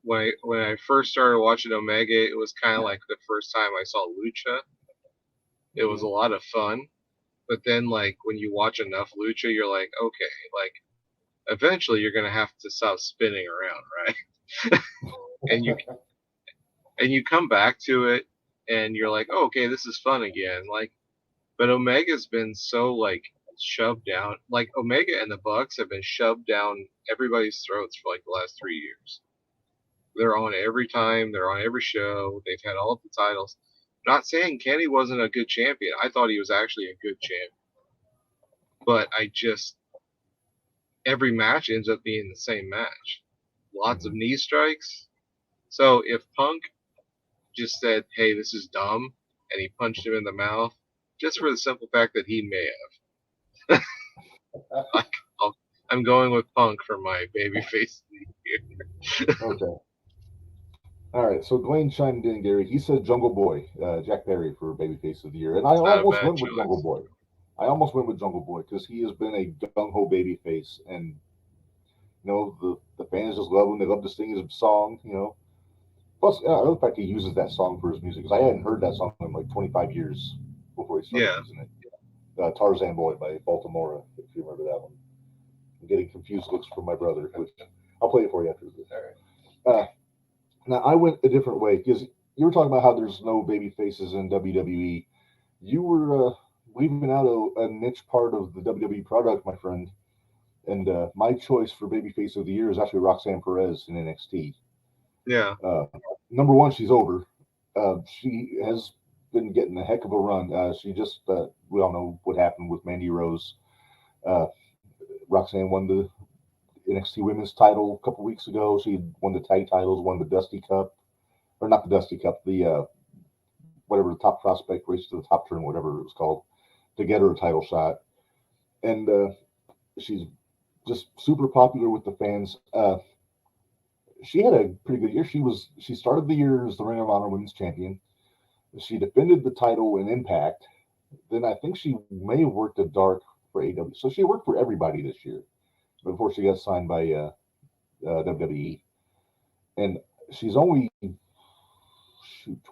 when I first started watching Omega, it was kind of like the first time I saw Lucha. It was a lot of fun, but then like when you watch enough Lucha, you're like, okay, like eventually you're gonna have to stop spinning around, right? and you come back to it, and you're like, oh, okay, this is fun again. Like, but Omega's been so like shoved down. Like Omega and the Bucks have been shoved down everybody's throats for like the last 3 years. They're on every time. They're on every show. They've had all of the titles. Not saying Kenny wasn't a good champion. I thought he was actually a good champion. But I just every match ends up being the same match. Lots of knee strikes. So if Punk just said, hey, this is dumb, and he punched him in the mouth, just for the simple fact that he may have. I'm going with Punk for my babyface of the year. Okay. All right. So Dwayne chimed in, Gary. He said Jungle Boy, Jack Perry for babyface of the year, and I It's not a almost bad went with choice. Jungle Boy. I almost went with Jungle Boy because he has been a gung ho babyface, and you know the fans just love him. They love to sing his song. You know. Plus, I love the fact he uses that song for his music because I hadn't heard that song in like 25 years before he started Yeah. using it. Tarzan Boy by Baltimore, if you remember that one. I'm getting confused looks from my brother, which I'll play it for you after this. All right. Now, I went a different way because you were talking about how there's no baby faces in WWE. You were leaving out a niche part of the WWE product, my friend. And my choice for babyface of the year is actually Roxanne Perez in NXT. Yeah. Number one, she's over. She has been getting a heck of a run. She just, we all know what happened with Mandy Rose. Roxanne won the NXT Women's title a couple weeks ago. She won the tag titles, won the Dusty Cup, or not the Dusty Cup, the whatever the top prospect race to the top turn, whatever it was called, to get her a title shot. And she's just super popular with the fans. She had a pretty good year. She started the year as the Ring of Honor Women's Champion. She defended the title in Impact. Then I think she may have worked at Dark for AW. So she worked for everybody this year before she got signed by WWE. And she's only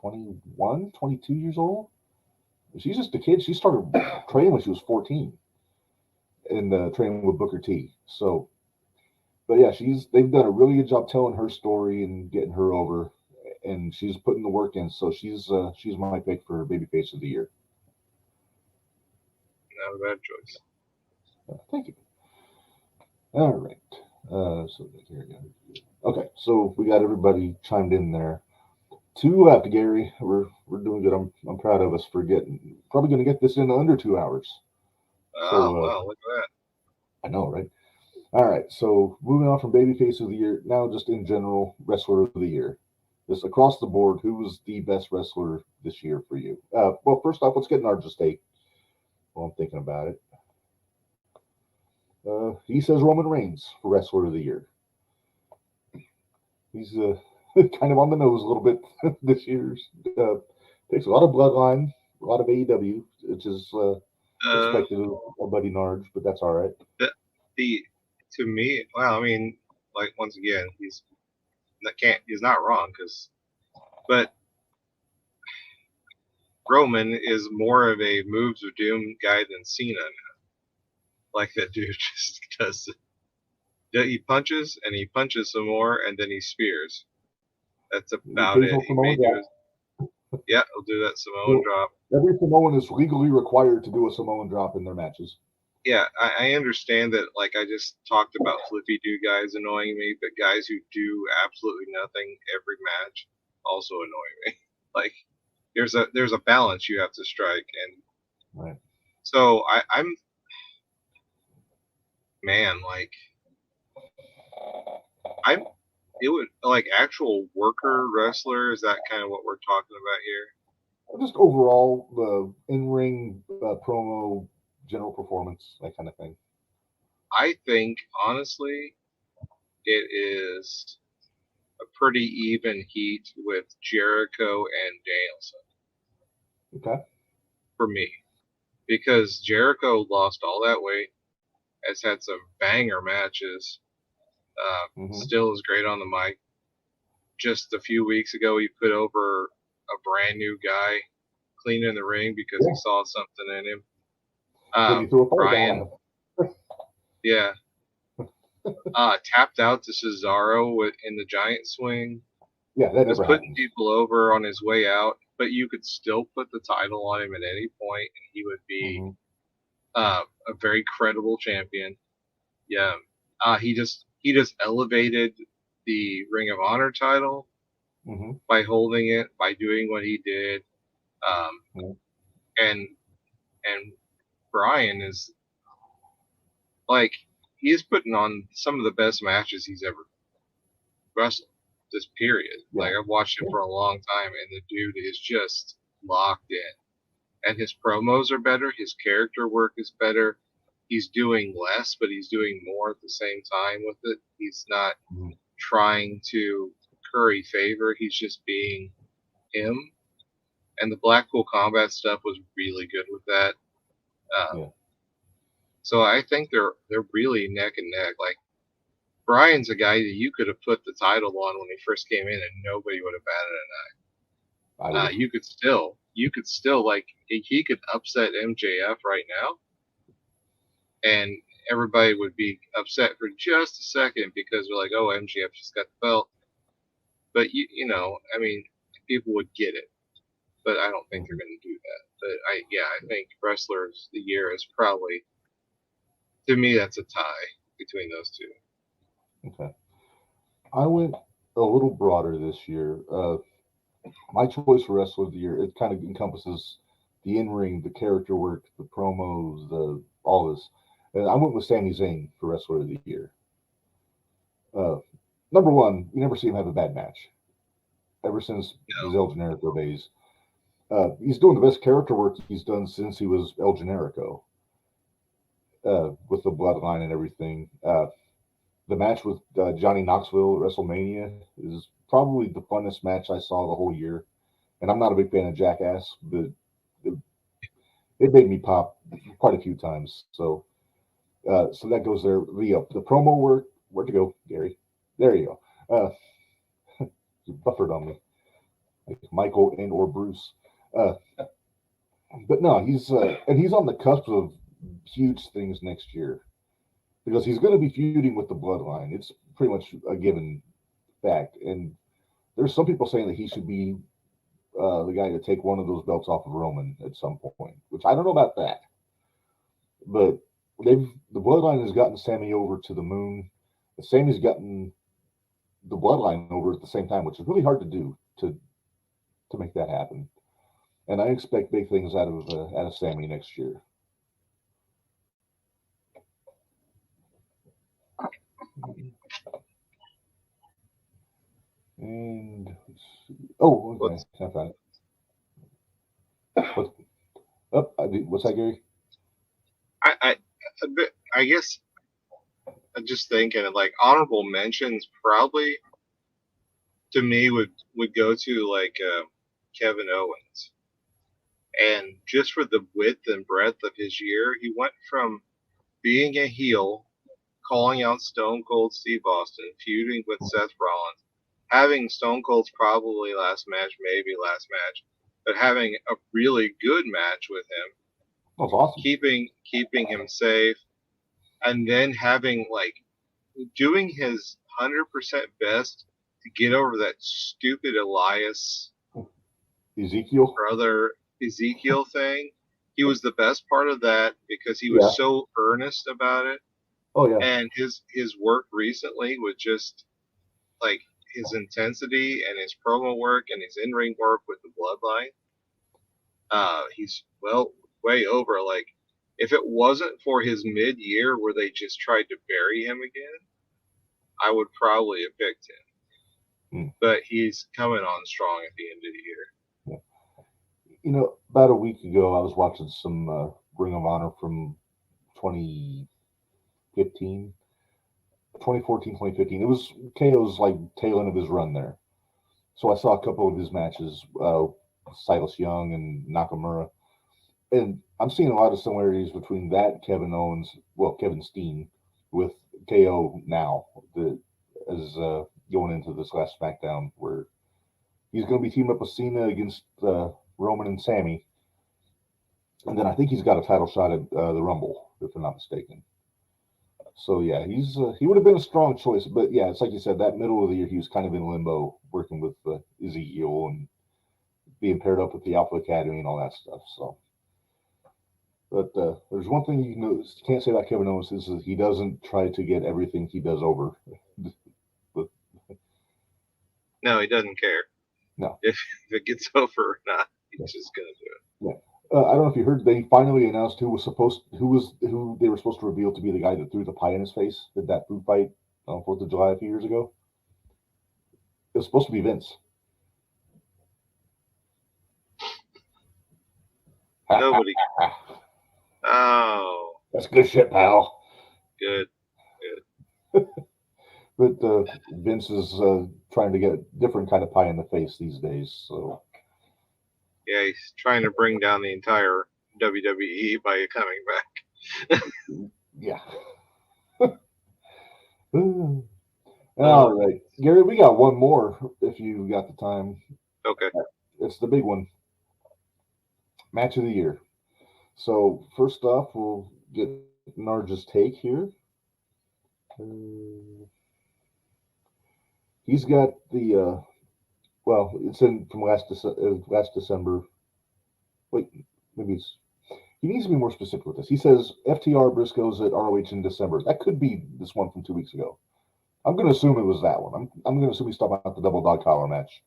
21, 22 years old. She's just a kid. She started training when she was 14 and training with Booker T. So, but yeah, they've done a really good job telling her story and getting her over, and she's putting the work in. So she's my pick for babyface of the year. Not a bad choice. Thank you. All right. So here we go. Okay, so we got everybody chimed in there. 2 left, Gary. We're doing good. I'm proud of us for probably going to get this in under 2 hours. Oh, wow, look at that. I know, right? All right, so moving on from babyface of the year, now just in general, wrestler of the year. Just across the board, who was the best wrestler this year for you? Well, first off, let's get an Arja State while I'm thinking about it. He says Roman Reigns for wrestler of the year. He's kind of on the nose a little bit this year. Takes a lot of Bloodline, a lot of AEW, which is expected of Buddy Narge, but that's all right. To me, well, I mean, like once again, he's not wrong but Roman is more of a moves of doom guy than Cena now. Like that dude just does. He punches and he punches some more and then he spears. That's about it. Occasional He Samoan may do drop. yeah, he'll do that Samoan drop. Every Samoan is legally required to do a Samoan drop in their matches. Yeah, I understand that. Like I just talked about flippy do guys annoying me, but guys who do absolutely nothing every match also annoy me. Like there's a balance you have to strike, and Right. so I'm man, like I'm it would like actual worker wrestler. Is that kind of what we're talking about here? Just overall, the in-ring promo, general performance, that kind of thing. I think honestly, it is a pretty even heat with Jericho and Danielson Okay. for me, because Jericho lost all that weight, has had some banger matches, still is great on the mic. Just a few weeks ago, he put over a brand new guy clean in the ring because he saw something in him. Then you threw a fireball Brian, at him. yeah, tapped out to Cesaro in the giant swing. Yeah, that Was never putting happens. people over on his way out, but you could still put the title on him at any point, and he would be a very credible champion. Yeah, he just elevated the Ring of Honor title by holding it, by doing what he did, and Brian is like he's putting on some of the best matches he's ever wrestled. This period, like I've watched him for a long time, and the dude is just locked in. And his promos are better. His character work is better. He's doing less, but he's doing more at the same time with it. He's not trying to curry favor. He's just being him. And the Blackpool Combat stuff was really good with that. So I think they're really neck and neck. Like Brian's a guy that you could have put the title on when he first came in, and nobody would have batted an eye. You could still like he could upset MJF right now, and everybody would be upset for just a second because they're like, "Oh, MJF just got the belt." But you know, I mean, people would get it, but I don't think they're going to do that. But I think Wrestlers of the Year is probably, to me, that's a tie between those two. Okay. I went a little broader this year. My choice for Wrestler of the Year, it kind of encompasses the in-ring, the character work, the promos, all this. And I went with Sami Zayn for Wrestler of the Year. Number one, you never see him have a bad match. Ever since his El Generico days. He's doing the best character work he's done since he was El Generico. With the bloodline and everything. The match with Johnny Knoxville at WrestleMania is probably the funnest match I saw the whole year. And I'm not a big fan of Jackass, but it made me pop quite a few times. So that goes there. The promo work, where'd you go, Gary? There you go. You buffered on me, like Michael and or Bruce. But no, he's on the cusp of huge things next year. Because he's going to be feuding with the bloodline. It's pretty much a given fact. And there's some people saying that he should be the guy to take one of those belts off of Roman at some point, which I don't know about that. But the bloodline has gotten Sammy over to the moon. Sammy's gotten the bloodline over at the same time, which is really hard to do to make that happen. And I expect big things out of Sammy next year. And okay, I found it. What's that, Gary? I guess I'm just thinking like honorable mentions probably to me would go to like Kevin Owens, and just for the width and breadth of his year, he went from being a heel, calling out Stone Cold Steve Austin, feuding with Seth Rollins, having Stone Cold's probably last match, maybe last match, but having a really good match with him. That's awesome. Keeping him safe, and then having like doing his 100% best get over that stupid Elias Ezekiel. brother Ezekiel thing. He was the best part of that because he was so earnest about it. Oh yeah. And his work recently was just like his intensity and his promo work and his in-ring work with the Bloodline. He's way over. Like, if it wasn't for his mid-year where they just tried to bury him again, I would probably have picked him. But he's coming on strong at the end of the year. You know, about a week ago, I was watching some Ring of Honor from 2014, 2015. It was KO's like tail end of his run there. So I saw a couple of his matches, Silas Young and Nakamura. And I'm seeing a lot of similarities between that Kevin Steen with KO now, as going into this last SmackDown, where he's going to be teaming up with Cena against Roman and Sammy. And then I think he's got a title shot at the Rumble, if I'm not mistaken. So yeah, he would have been a strong choice. But yeah, it's like you said, that middle of the year, he was kind of in limbo, working with Ezekiel and being paired up with the Alpha Academy and all that stuff. So, but there's one thing you can't say about Kevin Owens is he doesn't try to get everything he does over. No, he doesn't care. No, if it gets over or not, he's just gonna do it. Yeah. I don't know if you heard, they finally announced who they were supposed to reveal to be the guy that threw the pie in his face at that food fight on 4th of July a few years ago. It was supposed to be Vince. Nobody. Oh, that's good shit, pal. Good. But Vince is trying to get a different kind of pie in the face these days. So yeah, he's trying to bring down the entire WWE by coming back. Yeah. All right, Gary, we got one more if you got the time. Okay. It's the big one. Match of the year. So first off, we'll get Narja's take here. He's got the it's in from last December. Wait, maybe he needs to be more specific with this. He says FTR Briscoes at ROH in December. That could be this one from 2 weeks ago. I'm going to assume it was that one. I'm going to assume he's talking about the double dog collar match,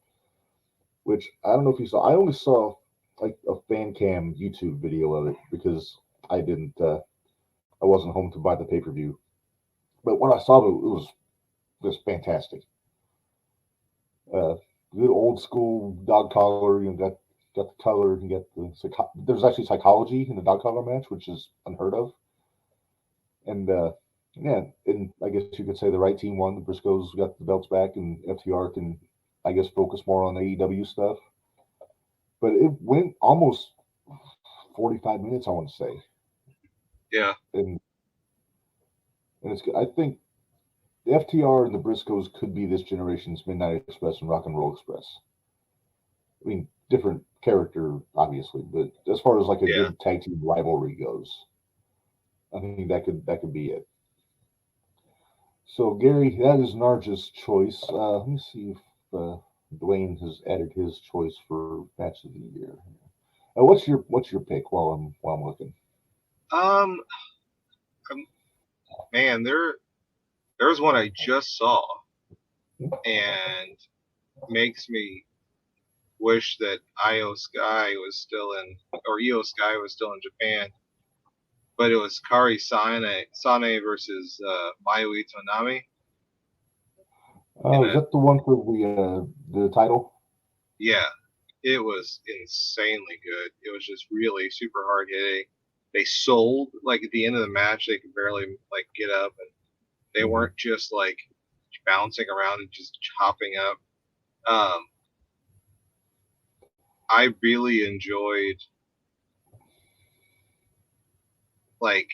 which I don't know if you saw. I only saw like a fan cam YouTube video of it because I wasn't home to buy the pay-per-view. But when I saw it was just fantastic. Good old school dog collar. You got the color. You get there's actually psychology in the dog collar match, which is unheard of. And yeah, and I guess you could say the right team won. The Briscoes got the belts back, and FTR can, I guess, focus more on AEW stuff. But it went almost 45 minutes, I want to say. Yeah. And it's, I think the FTR and the Briscoes could be this generation's Midnight Express and Rock and Roll Express. I mean, different character, obviously, but as far as like a good tag team rivalry goes, I think that could be it. So, Gary, that is Narja's choice. Let me see if Dwayne has added his choice for match of the year. What's your pick while I'm looking? Man, there's one I just saw, and makes me wish that Io Sky was still in Japan. But it was Kari Sane versus Mayu Itonami. Is that the one for the title? Yeah, it was insanely good. It was just really super hard hitting. They sold, like at the end of the match, they could barely like get up, and they weren't just like bouncing around and just chopping up. I really enjoyed like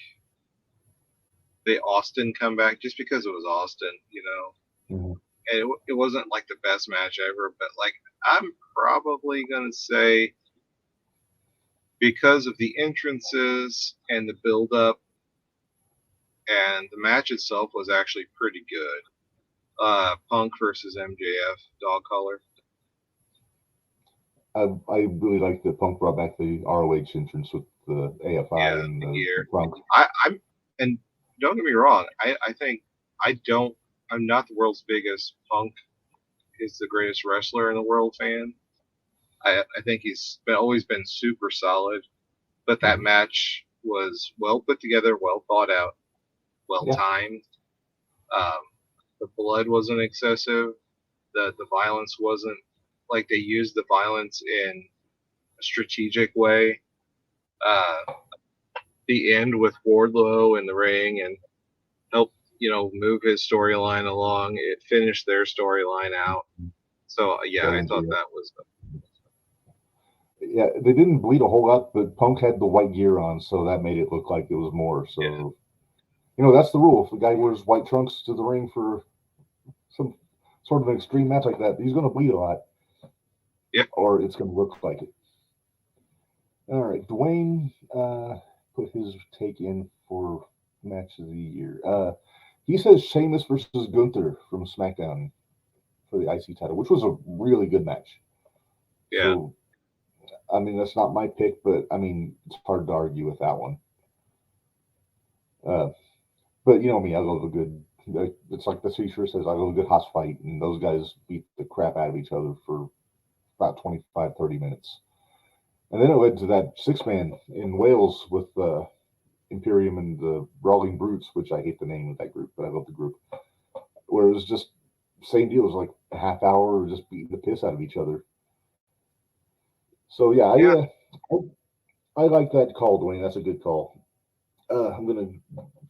the Austin comeback just because it was Austin, you know. Mm-hmm. And it wasn't like the best match ever, but like I'm probably gonna say because of the entrances and the build up and the match itself was actually pretty good. Punk versus MJF dog collar. I really like that Punk brought back the ROH entrance with the AFI Yeah, and the the gear. Punk. I'm and don't get me wrong. I think I'm not the world's biggest Punk is the greatest wrestler in the world fan. I think he's always been super solid, but that match was well put together, well thought out, well Yeah. timed. Um, the blood wasn't excessive. The violence wasn't like they used the violence in a strategic way. Uh, the end with Wardlow in the ring and helped move his storyline along. It finished their storyline out. So yeah, I thought that was Yeah, they didn't bleed a whole lot, but Punk had the white gear on, so that made it look like it was more. So, that's the rule. If the guy wears white trunks to the ring for some sort of an extreme match like that, he's going to bleed a lot. Yeah. Or it's going to look like it. All right, Dwayne put his take in for match of the year. He says Sheamus versus Gunther from SmackDown for the IC title, which was a really good match. Yeah. So, I mean, that's not my pick, but I mean, it's hard to argue with that one. But you know me, I love a good. It's like the t-shirt says, I love a good house fight, and those guys beat the crap out of each other for about 25, 30 minutes. And then it led to that six-man in Wales with Imperium and the Brawling Brutes, which I hate the name of that group, but I love the group. Where it was just same deal. It was like a half hour just beating the piss out of each other. So yeah, I like that call, Dwayne. That's a good call. I'm gonna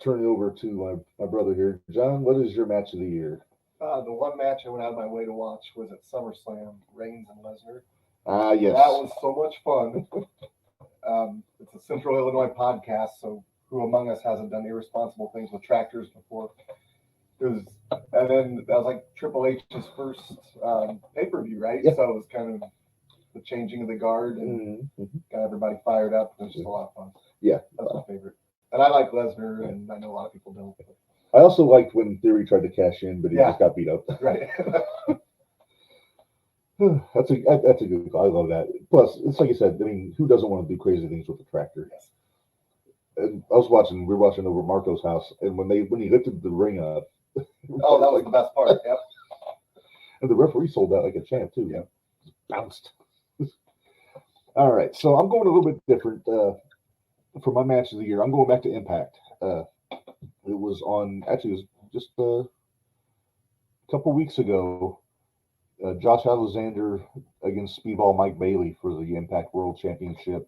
turn it over to my brother here, John. What is your match of the year? The one match I went out of my way to watch was at SummerSlam, Reigns and Lesnar. Yes. That was so much fun. It's a Central Illinois podcast, so who among us hasn't done irresponsible things with tractors before? And then that was like Triple H's first pay-per-view, right? Yeah. So it was kind of the changing of the guard and got everybody fired up. It was just a lot of fun. Yeah. That's my favorite. And I like Lesnar, and I know a lot of people don't. I also liked when Theory tried to cash in, but he just got beat up. Right. That's a good call. I love that. Plus, it's like you said. I mean, who doesn't want to do crazy things with a tractor? Yes. And we were watching over at Marco's house, and when he lifted the ring up, oh, that was the best part. Yep. And the referee sold that like a champ too. Yeah, just bounced. All right, so I'm going a little bit different for my match of the year. I'm going back to Impact. It was just a couple weeks ago. Josh Alexander against Speedball Mike Bailey for the Impact World Championship.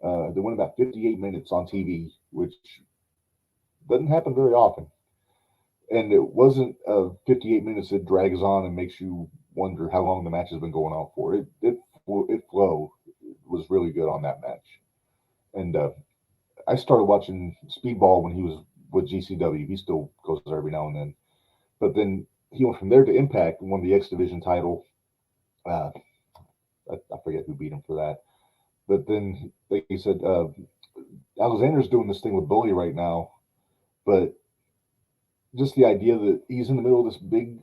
They went about 58 minutes on TV, which doesn't happen very often. And it wasn't 58 minutes that drags on and makes you wonder how long the match has been going on for. It flow was really good on that match. And I started watching Speedball when he was with GCW. He still goes there every now and then. But then he went from there to Impact and won the X Division title. I forget who beat him for that. But then, like you said, Alexander's doing this thing with Bully right now. But just the idea that he's in the middle of this big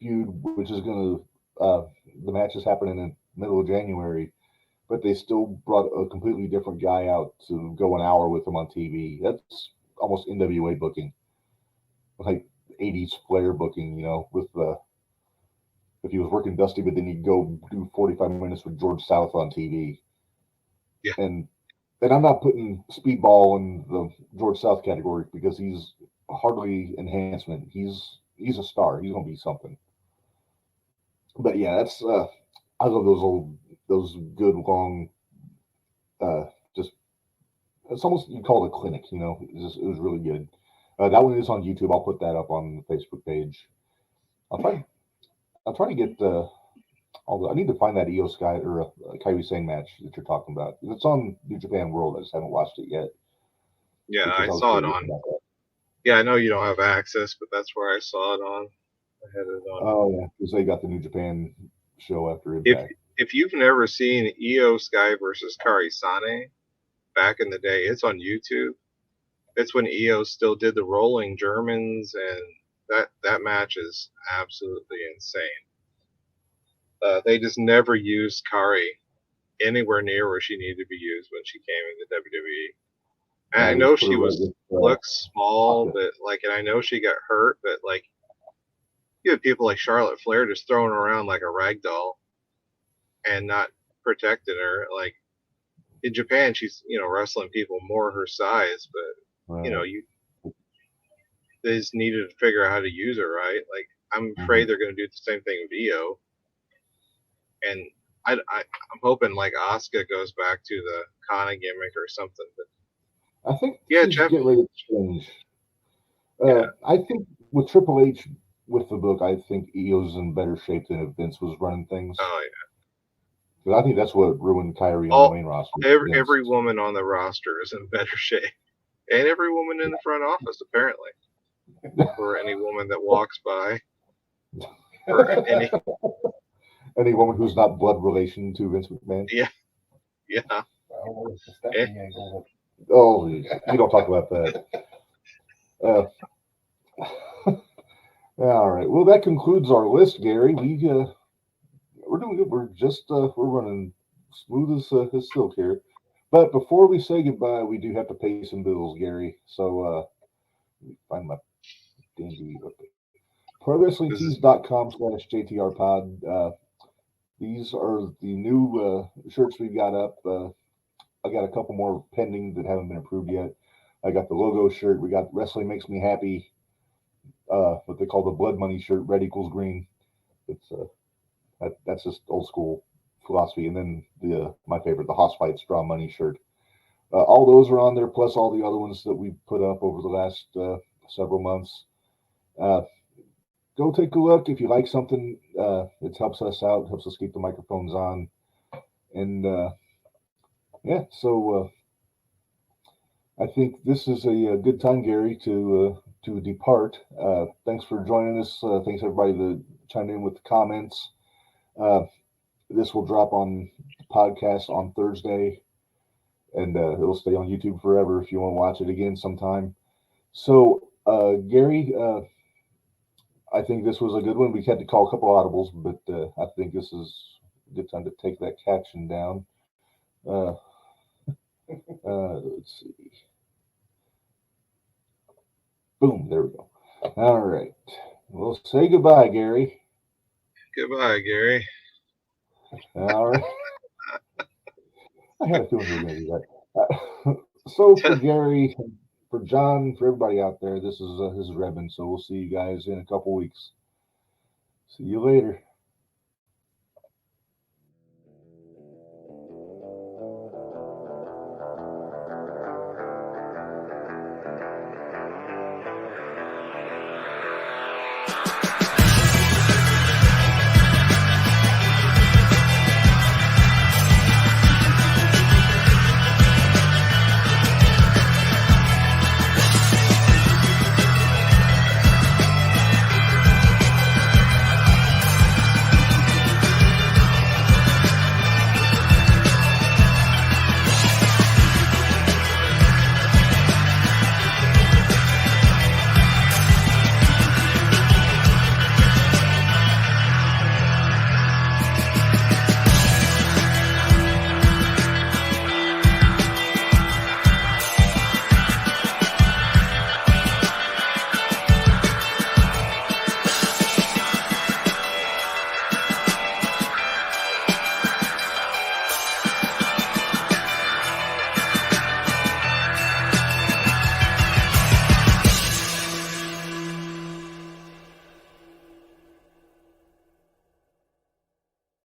feud, which is going to, the match is happening in the middle of January, but they still brought a completely different guy out to go an hour with him on TV. That's almost NWA booking. Like 80s Flair booking, with if he was working Dusty, but then he'd go do 45 minutes with George South on TV. Yeah. And I'm not putting Speedball in the George South category because he's hardly enhancement. He's a star. He's gonna be something. But yeah, that's I love those good long just it's almost you call it a clinic, it was really good. That one is on YouTube. I'll put that up on the Facebook page. I'll try to get I need to find that Io Sky or Kairi Sane match that you're talking about. It's on New Japan World. I just haven't watched it yet. Yeah, I saw it on. Yeah, I know you don't have access, but that's where I saw it on. I had it on. Oh yeah, because they got the New Japan show after Impact. If you've never seen Io Sky versus Kairi Sane back in the day, it's on YouTube. It's when Io still did the rolling Germans and That match is absolutely insane. They just never used Kari anywhere near where she needed to be used when she came into WWE. And I know she looks small, but and I know she got hurt, but you have people like Charlotte Flair just throwing her around like a rag doll and not protecting her. Like in Japan, she's wrestling people more her size, but they just needed to figure out how to use her right. Like I'm afraid they're going to do the same thing with Io, and I'm hoping like Asuka goes back to the Kana gimmick or something. But I think she's getting ready to change. I think with Triple H with the book, I think Io's in better shape than if Vince was running things. Oh yeah. Because I think that's what ruined Kyrie on the main roster. Every woman on the roster is in better shape, and every woman in the front office apparently, or any woman that walks by, or any woman who's not blood relation to Vince McMahon. Yeah. Oh, you don't talk about that. All right. Well, that concludes our list, Gary. We're doing good. We're just we're running smooth as silk here. But before we say goodbye, we do have to pay some bills, Gary. So let me find my dandy up there. ProWrestlingTees.com/JTRPod. These are the new shirts we got up. I got a couple more pending that haven't been approved yet. I got the logo shirt. We got Wrestling Makes Me Happy. What they call the Blood Money shirt. Red equals green. It's that's just old school philosophy. And then my favorite, the Hoss Fight Straw Money shirt. All those are on there, plus all the other ones that we put up over the last several months. Go take a look. If you like something, it helps us out, helps us keep the microphones on. And so I think this is a good time, Gary, to depart. Thanks for joining us. Thanks everybody that chimed in with the comments. This will drop on the podcast on Thursday, and it'll stay on YouTube forever if you want to watch it again sometime. So, Gary, I think this was a good one. We had to call a couple audibles, but I think this is a good time to take that caption down. Let's see. Boom, there we go. All right. Well, say goodbye, Gary. Goodbye, Gary. All right. I had a feeling you were going to do that. So for Gary, for John, for everybody out there, this is Reb, so we'll see you guys in a couple weeks. See you later.